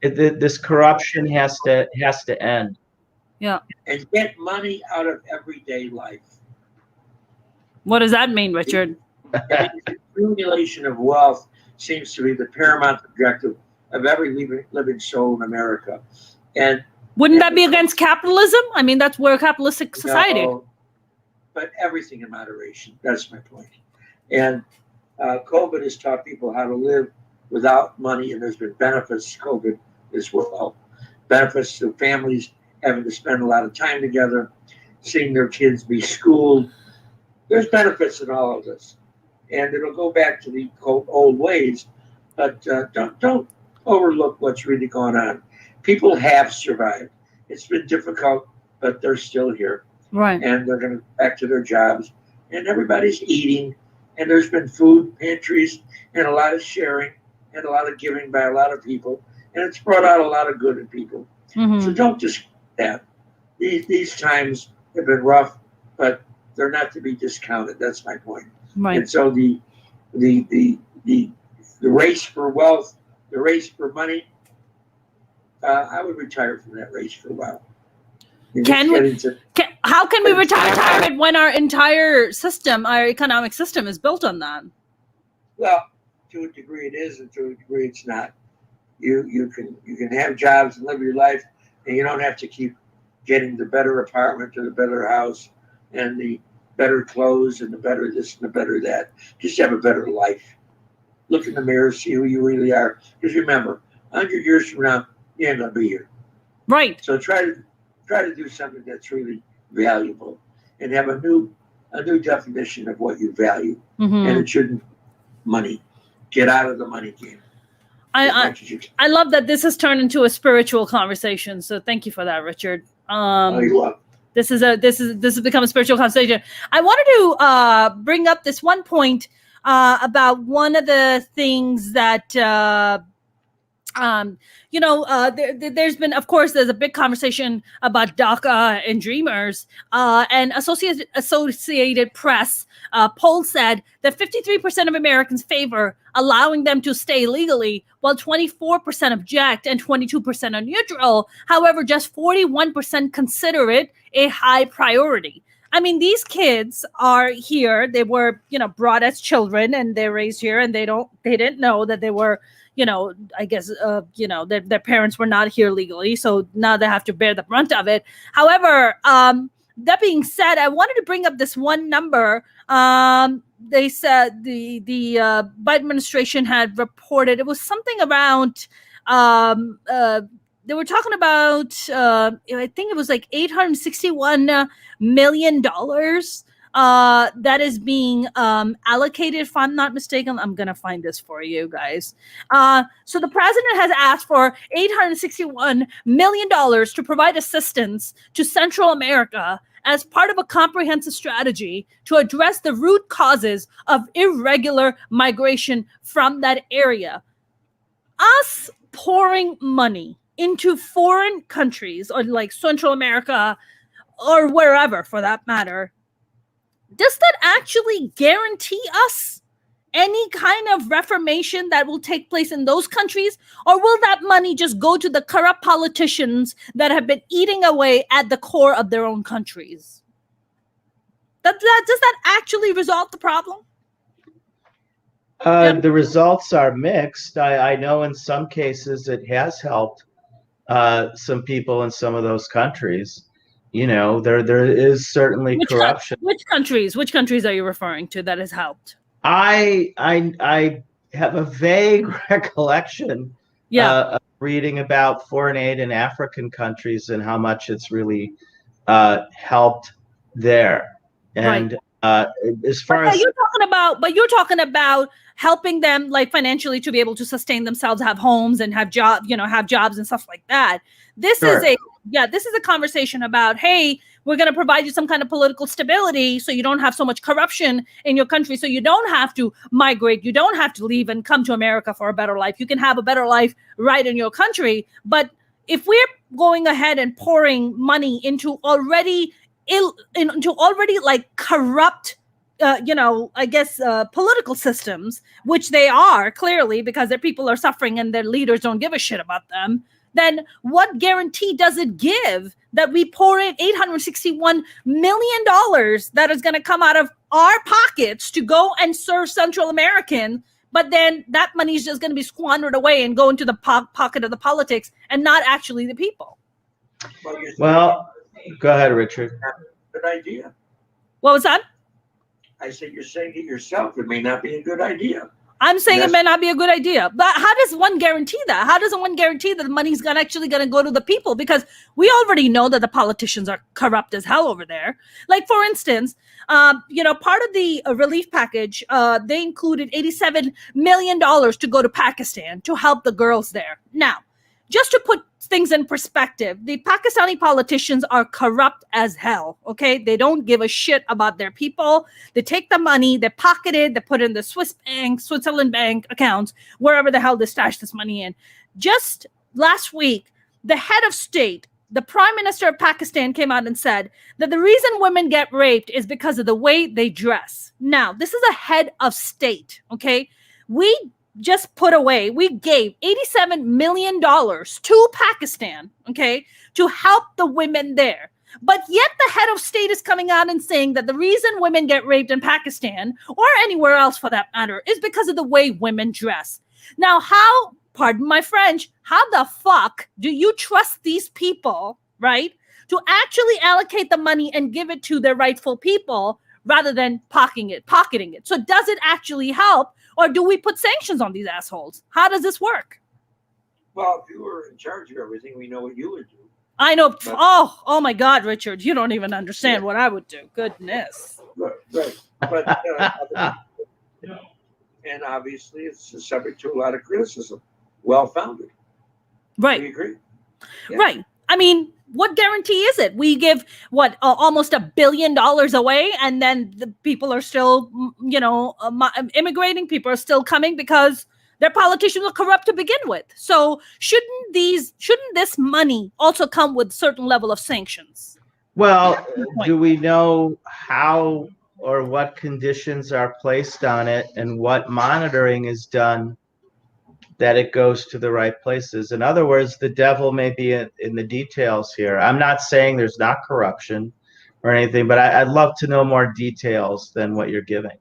this corruption has to end. Yeah. And get money out of everyday life. What does that mean, Richard? The accumulation of wealth seems to be the paramount objective of every living soul in America. And wouldn't that be against capitalism? I mean, that's we're a capitalistic society. No, but everything in moderation. That's my point. And COVID has taught people how to live without money, and there's been benefits to COVID as well. Benefits to families having to spend a lot of time together, seeing their kids be schooled. There's benefits in all of this. And it'll go back to the old ways, but don't overlook what's really going on. People have survived. It's been difficult, but they're still here. Right. And they're going to go back to their jobs. And everybody's eating. And there's been food pantries and a lot of sharing and a lot of giving by a lot of people. And it's brought out a lot of good in people. Mm-hmm. So don't discount that. These times have been rough, but they're not to be discounted. That's my point. Right. And so the race for wealth, the race for money, I would retire from that race for a while. How can we retire when our entire system, our economic system, is built on that? Well, to a degree it is, and to a degree it's not. You can have jobs and live your life, and you don't have to keep getting the better apartment or the better house and the better clothes and the better this and the better that. Just have a better life. Look in the mirror, see who you really are. Because remember, 100 years from now, you ain't gonna be here. Right. So try to do something that's really valuable, and have a new definition of what you value. Mm-hmm. And it shouldn't money. Get out of the money game. I love that this has turned into a spiritual conversation. So thank you for that, Richard. You're welcome. This has become a spiritual conversation. I wanted to bring up this one point about one of the things that there's been, of course, there's a big conversation about DACA and Dreamers, and Associated Press poll said that 53% of Americans favor allowing them to stay legally, while 24% object and 22% are neutral. However, just 41% consider it a high priority. I mean, these kids are here. They were, brought as children, and they're raised here, and they didn't know that they were, I guess, their parents were not here legally. So now they have to bear the brunt of it. However, that being said, I wanted to bring up this one number. They said the Biden administration had reported, it was something around, they were talking about, I think it was like $861 million that is being allocated, if I'm not mistaken. I'm going to find this for you guys. So the president has asked for $861 million to provide assistance to Central America as part of a comprehensive strategy to address the root causes of irregular migration from that area. Us pouring money into foreign countries, or like Central America or wherever for that matter, does that actually guarantee us any kind of reformation that will take place in those countries? Or will that money just go to the corrupt politicians that have been eating away at the core of their own countries? Does that actually resolve the problem? The results are mixed. I know in some cases it has helped some people in some of those countries. There is certainly corruption. Which countries are you referring to that has helped? I have a vague recollection of reading about foreign aid in African countries and how much it's really helped there. And as far as you're talking about helping them, like, financially to be able to sustain themselves, have homes and have jobs and stuff like that. This is a conversation about, hey, we're going to provide you some kind of political stability so you don't have so much corruption in your country, so you don't have to migrate, you don't have to leave and come to America for a better life. You can have a better life right in your country. But if we're going ahead and pouring money into already like corrupt I guess political systems, which they are clearly because their people are suffering and their leaders don't give a shit about them, then what guarantee does it give that we pour in $861 million that is going to come out of our pockets to go and serve Central American, but then that money is just going to be squandered away and go into the pocket of the politics and not actually the people? Well, go ahead, Richard. Good idea. What was that? I said you're saying it yourself. It may not be a good idea. I'm saying it may not be a good idea, but how does one guarantee that? How does one guarantee that the money's actually going to go to the people? Because we already know that the politicians are corrupt as hell over there. Like, for instance, part of the relief package, they included $87 million to go to Pakistan to help the girls there. Now, just to put things in perspective, the Pakistani politicians are corrupt as hell, okay? They don't give a shit about their people. They take the money, they pocket it, they put it in the Switzerland bank accounts, wherever the hell they stash this money in. Just last week, the head of state, the prime minister of Pakistan, came out and said that the reason women get raped is because of the way they dress. Now, this is a head of state, okay? We gave $87 million to Pakistan, okay, to help the women there. But yet the head of state is coming out and saying that the reason women get raped in Pakistan, or anywhere else for that matter, is because of the way women dress. Now, how, pardon my French, how the fuck do you trust these people, right, to actually allocate the money and give it to their rightful people rather than pocketing it? So does it actually help? Or do we put sanctions on these assholes? How does this work? Well, if you were in charge of everything, we know what you would do. I know. Oh my God, Richard, you don't even understand what I would do. Goodness. Right. But, and obviously it's subject to a lot of criticism. Well-founded. Right. We agree. Yeah. Right. I mean, what guarantee is it? We give almost $1 billion away, and then the people are still, immigrating. People are still coming because their politicians are corrupt to begin with. So shouldn't this money also come with certain level of sanctions? Well, do we know how or what conditions are placed on it and what monitoring is done that it goes to the right places? In other words, the devil may be in the details here. I'm not saying there's not corruption or anything, but I'd love to know more details than what you're giving.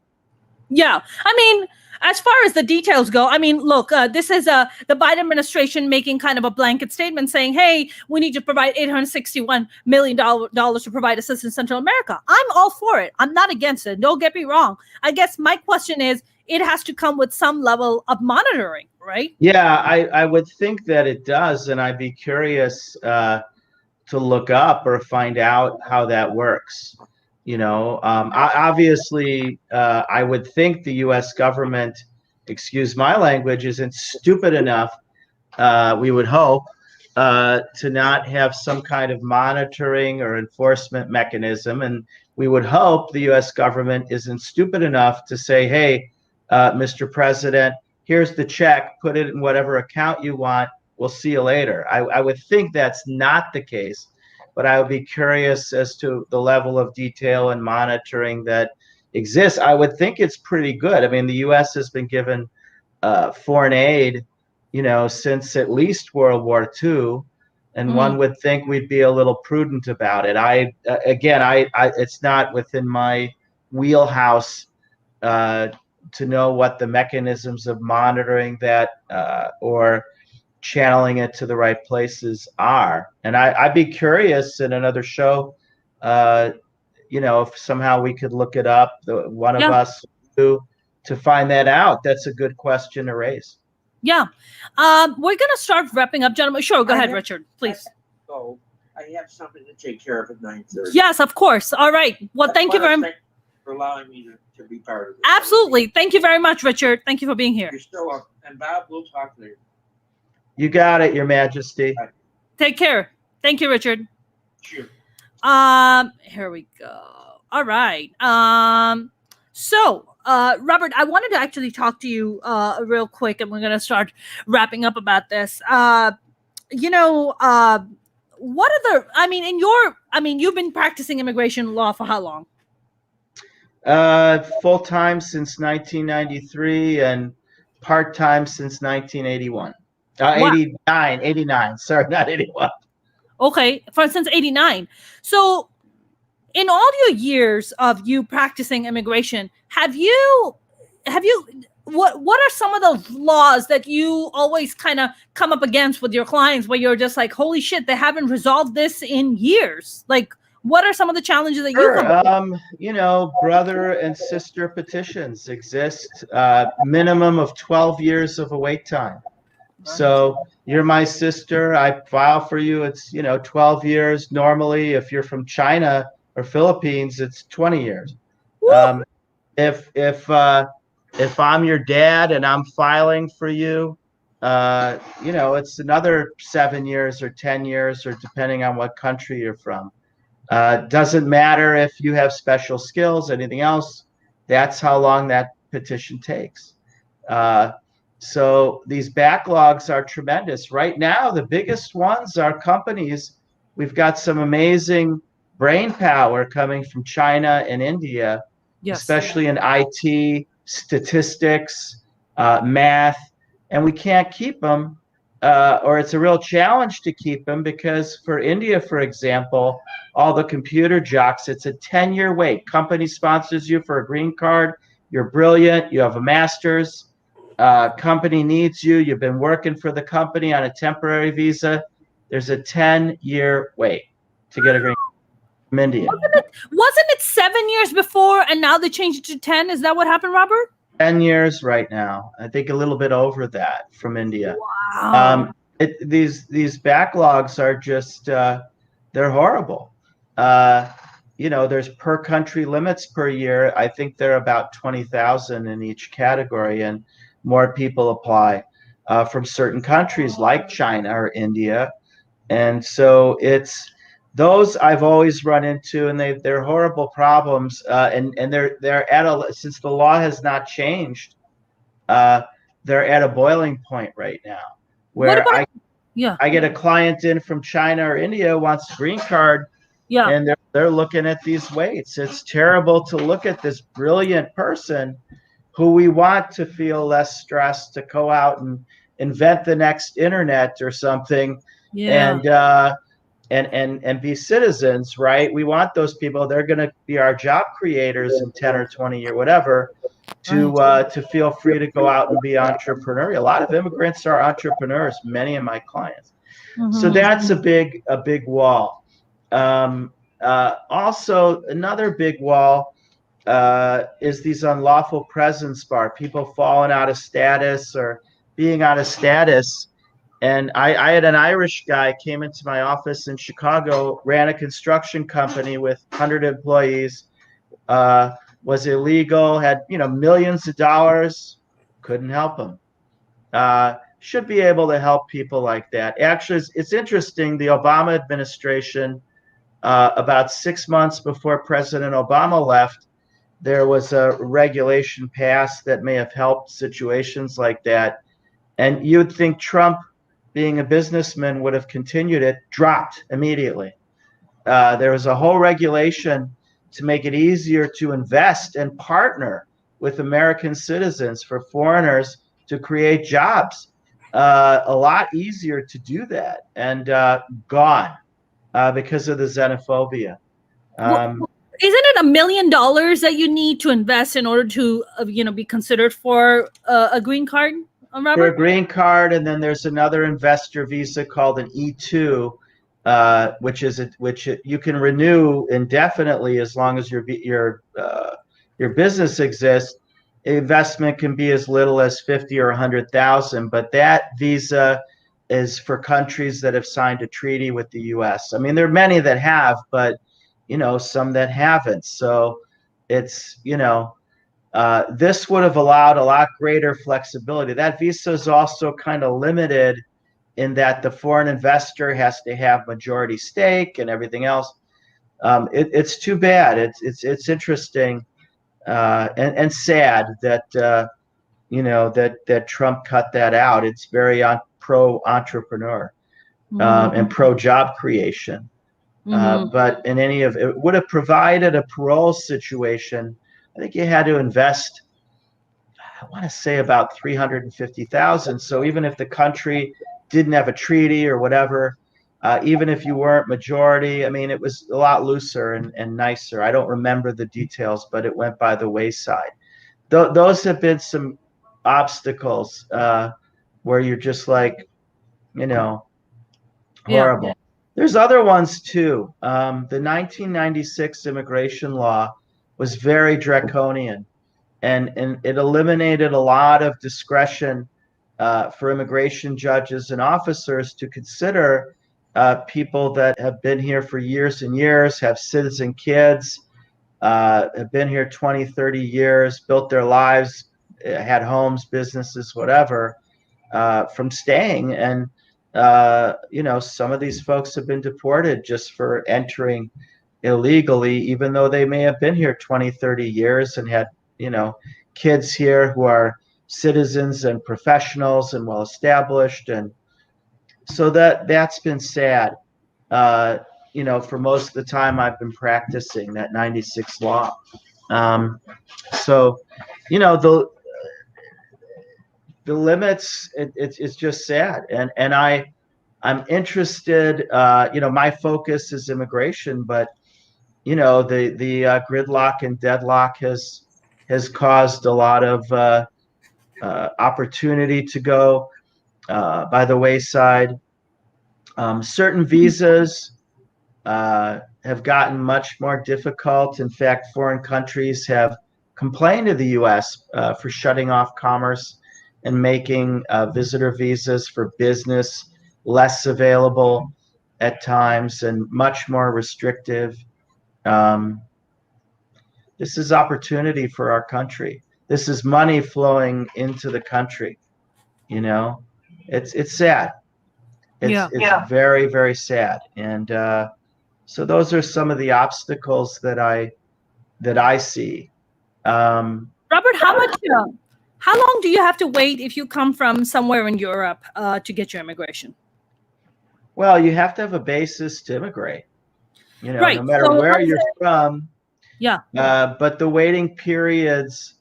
Yeah. I mean, as far as the details go, I mean, look, this is the Biden administration making kind of a blanket statement saying, hey, we need to provide $861 million to provide assistance in Central America. I'm all for it. I'm not against it. Don't get me wrong. I guess my question is, it has to come with some level of monitoring, right? Yeah, I would think that it does. And I'd be curious to look up or find out how that works. Obviously, I would think the U.S. government, excuse my language, isn't stupid enough, we would hope, to not have some kind of monitoring or enforcement mechanism. And we would hope the U.S. government isn't stupid enough to say, hey, Mr. President, here's the check, put it in whatever account you want, we'll see you later. I would think that's not the case, but I would be curious as to the level of detail and monitoring that exists. I would think it's pretty good. I mean, the U.S. has been given foreign aid, since at least World War II, and one would think we'd be a little prudent about it. It's not within my wheelhouse to know what the mechanisms of monitoring that or channeling it to the right places are. And I'd be curious in another show, if somehow we could look it up, one of us to find that out. That's a good question to raise. Yeah. We're going to start wrapping up, gentlemen. Sure. Go ahead, Richard, please. So I have something to take care of at 9:30. Yes, of course. All right. Well, thank you very much for allowing me to be part of it. Absolutely. Thank you very much, Richard. Thank you for being here. You're still up. And Bob, we'll talk later. You got it, Your Majesty. Bye. Take care. Thank you, Richard. Sure. Here we go. All right. So, Robert, I wanted to actually talk to you real quick, and we're going to start wrapping up about this. What other, you've been practicing immigration law for how long? Full-time since 1993 and part-time since 1981. Wow. 89, sorry, not 81. Okay, for since '89. So, in all your years of you practicing immigration, have you what are some of the laws that you always kind of come up against with your clients where you're just like, holy shit, they haven't resolved this in years? Like, what are some of the challenges that you come up Sure. Brother and sister petitions exist. Minimum of 12 years of a wait time. So you're my sister. I file for you. It's 12 years. Normally, if you're from China or Philippines, it's 20 years. with? If I'm your dad and I'm filing for you, it's another 7 years or 10 years, or depending on what country you're from. Doesn't matter if you have special skills, anything else. That's how long that petition takes. So these backlogs are tremendous. Right now, the biggest ones are companies. We've got some amazing brain power coming from China and India, Yes. especially in IT, statistics, math, and we can't keep them, or it's a real challenge to keep them because for India, for example, all the computer jocks, it's a 10-year wait. Company sponsors you for a green card. You're brilliant. You have a master's. Company needs you. You've been working for the company on a temporary visa. There's a 10-year wait to get a green card from India. Wasn't it 7 years before and now they changed it to 10? Is that what happened, Robert? 10 years right now. I think a little bit over that from India. Wow. These backlogs are just they're horrible. There's per country limits per year. I think there are about 20,000 in each category, and more people apply from certain countries like China or India. And so it's those I've always run into, and they're horrible problems. And they're at since the law has not changed, they're at a boiling point right now, where I get a client in from China or India wants a green card, and they're looking at these waits. It's terrible to look at this brilliant person who we want to feel less stressed to go out and invent the next internet or something, and be citizens, right? We want those people. They're going to be our job creators in 10 or 20 years, whatever, to feel free to go out and be entrepreneurial. A lot of immigrants are entrepreneurs, many of my clients. So that's a big wall. Also, another big wall is these unlawful presence bar, people falling out of status or being out of status. And I had an Irish guy came into my office in Chicago, ran a construction company with 100 employees, was illegal, had millions of dollars, couldn't help him. Should be able to help people like that. Actually, it's interesting. The Obama administration, about 6 months before President Obama left, there was a regulation passed that may have helped situations like that. And you'd think Trump, being a businessman, would have continued it, dropped immediately. There was a whole regulation to make it easier to invest and partner with American citizens for foreigners to create jobs. A lot easier to do that, and gone because of the xenophobia. Isn't it $1 million that you need to invest in order to be considered for a green card, Robert? For a green card, and then there's another investor visa called an E2, which you can renew indefinitely as long as your business exists. Investment can be as little as 50 or 100,000, but that visa is for countries that have signed a treaty with the US. I mean, there are many that have, but some that haven't. So it's this would have allowed a lot greater flexibility. That visa is also kind of limited in that the foreign investor has to have majority stake and everything else. It's too bad. It's interesting and sad that that Trump cut that out. It's very pro entrepreneur and pro job creation. But in any of it would have provided a parole situation. I think you had to invest, I want to say about 350,000. So even if the country didn't have a treaty or whatever, even if you weren't majority, I mean, it was a lot looser and nicer. I don't remember the details, but it went by the wayside. Those have been some obstacles where you're just like, horrible. There's other ones too. The 1996 immigration law was very draconian, and it eliminated a lot of discretion for immigration judges and officers to consider people that have been here for years and years, have citizen kids, have been here 20, 30 years, built their lives, had homes, businesses, whatever, from staying. And, some of these folks have been deported just for entering illegally, even though they may have been here 20, 30 years and had, kids here who are citizens and professionals and well established. And so that's been sad. For most of the time I've been practicing that 96 law. So, the limits, it's just sad. And I'm interested, my focus is immigration, but, the gridlock and deadlock has caused a lot of opportunity to go by the wayside. Certain visas have gotten much more difficult. In fact, foreign countries have complained to the U.S. For shutting off commerce and making visitor visas for business less available at times and much more restrictive. This is opportunity for our country. This is money flowing into the country. It's sad. It's very, very sad. And so those are some of the obstacles that I see. Robert, how long do you have to wait if you come from somewhere in Europe to get your immigration? Well, you have to have a basis to immigrate, right. No matter where you're from. Yeah. But the waiting periods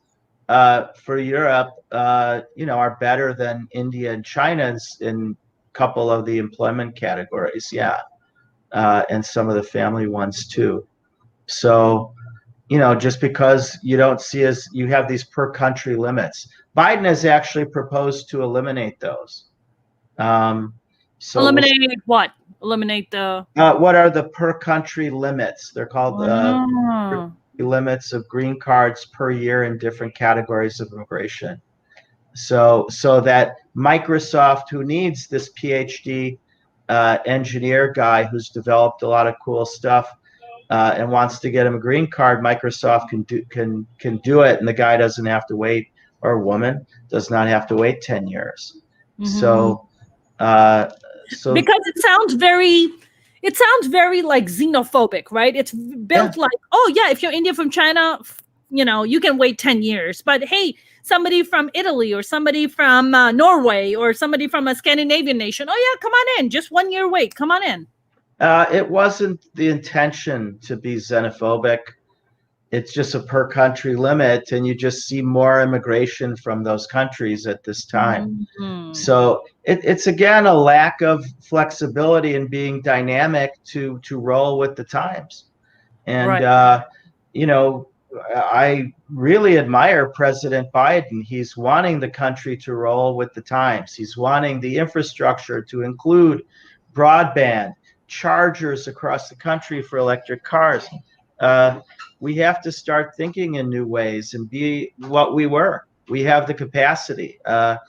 for Europe, are better than India and China in a couple of the employment categories. Yeah. And some of the family ones too. So, just because you don't see you have these per country limits. Biden has actually proposed to eliminate those. So eliminate what? Eliminate the... what are the per country limits? They're called limits of green cards per year in different categories of immigration. So that Microsoft, who needs this PhD engineer guy who's developed a lot of cool stuff and wants to get him a green card, Microsoft can do it, and the guy doesn't have to wait, or a woman does not have to wait 10 years. Mm-hmm. So because it sounds very like xenophobic, right? It's built like, oh yeah, if you're Indian from China, you can wait 10 years. But hey, somebody from Italy or somebody from Norway or somebody from a Scandinavian nation, oh yeah, come on in, just 1 year wait, come on in. It wasn't the intention to be xenophobic. It's just a per country limit, and you just see more immigration from those countries at this time. Mm-hmm. So it's again a lack of flexibility and being dynamic to roll with the times. And right. I really admire President Biden. He's wanting the country to roll with the times. He's wanting the infrastructure to include broadband, chargers across the country for electric cars. We have to start thinking in new ways and be what we were. We have the capacity. President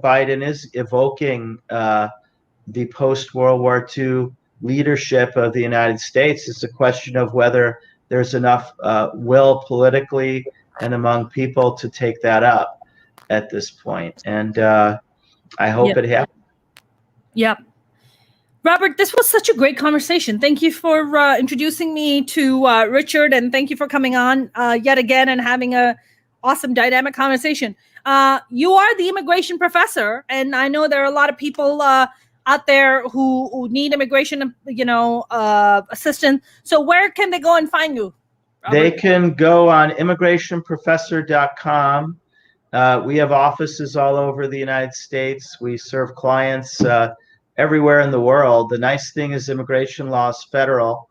Biden is evoking the post-World War II leadership of the United States. It's a question of whether there's enough will politically and among people to take that up at this point. And I hope it happens. Yep. Robert, this was such a great conversation. Thank you for introducing me to Richard, and thank you for coming on yet again and having a awesome dynamic conversation. You are the immigration professor, and I know there are a lot of people out there who need immigration, assistance. So where can they go and find you, Robert? They can go on immigrationprofessor.com. We have offices all over the United States. We serve clients everywhere in the world. The nice thing is immigration law is federal,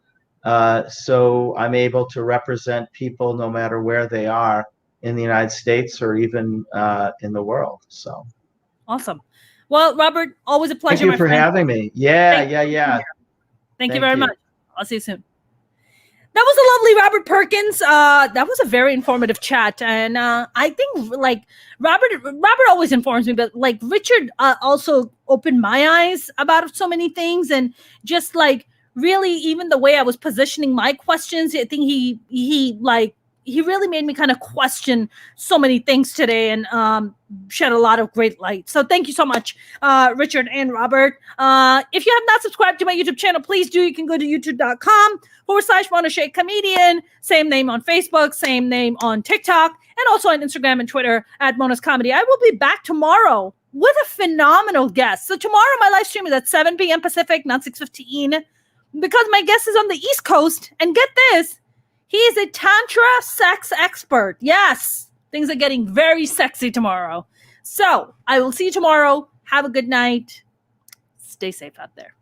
so I'm able to represent people no matter where they are in the United States or even in the world. So awesome. Well, Robert, always a pleasure. Thank you for having me. Yeah. Thank you very much. I'll see you soon. That was a lovely Robert Perkins. That was a very informative chat, and I think like Robert always informs me, but like Richard also opened my eyes about so many things, and just like really even the way I was positioning my questions, I think he really made me kind of question so many things today, and shed a lot of great light. So thank you so much, Richard and Robert. If you have not subscribed to my YouTube channel, please do. You can go to youtube.com/Mona Shaikh Comedian. Same name on Facebook, same name on TikTok, and also on Instagram and Twitter at Mona's Comedy. I will be back tomorrow with a phenomenal guest. So tomorrow my live stream is at 7 p.m. Pacific, not 6:15, because my guest is on the East Coast. And get this, he is a Tantra sex expert. Yes, things are getting very sexy tomorrow. So I will see you tomorrow. Have a good night. Stay safe out there.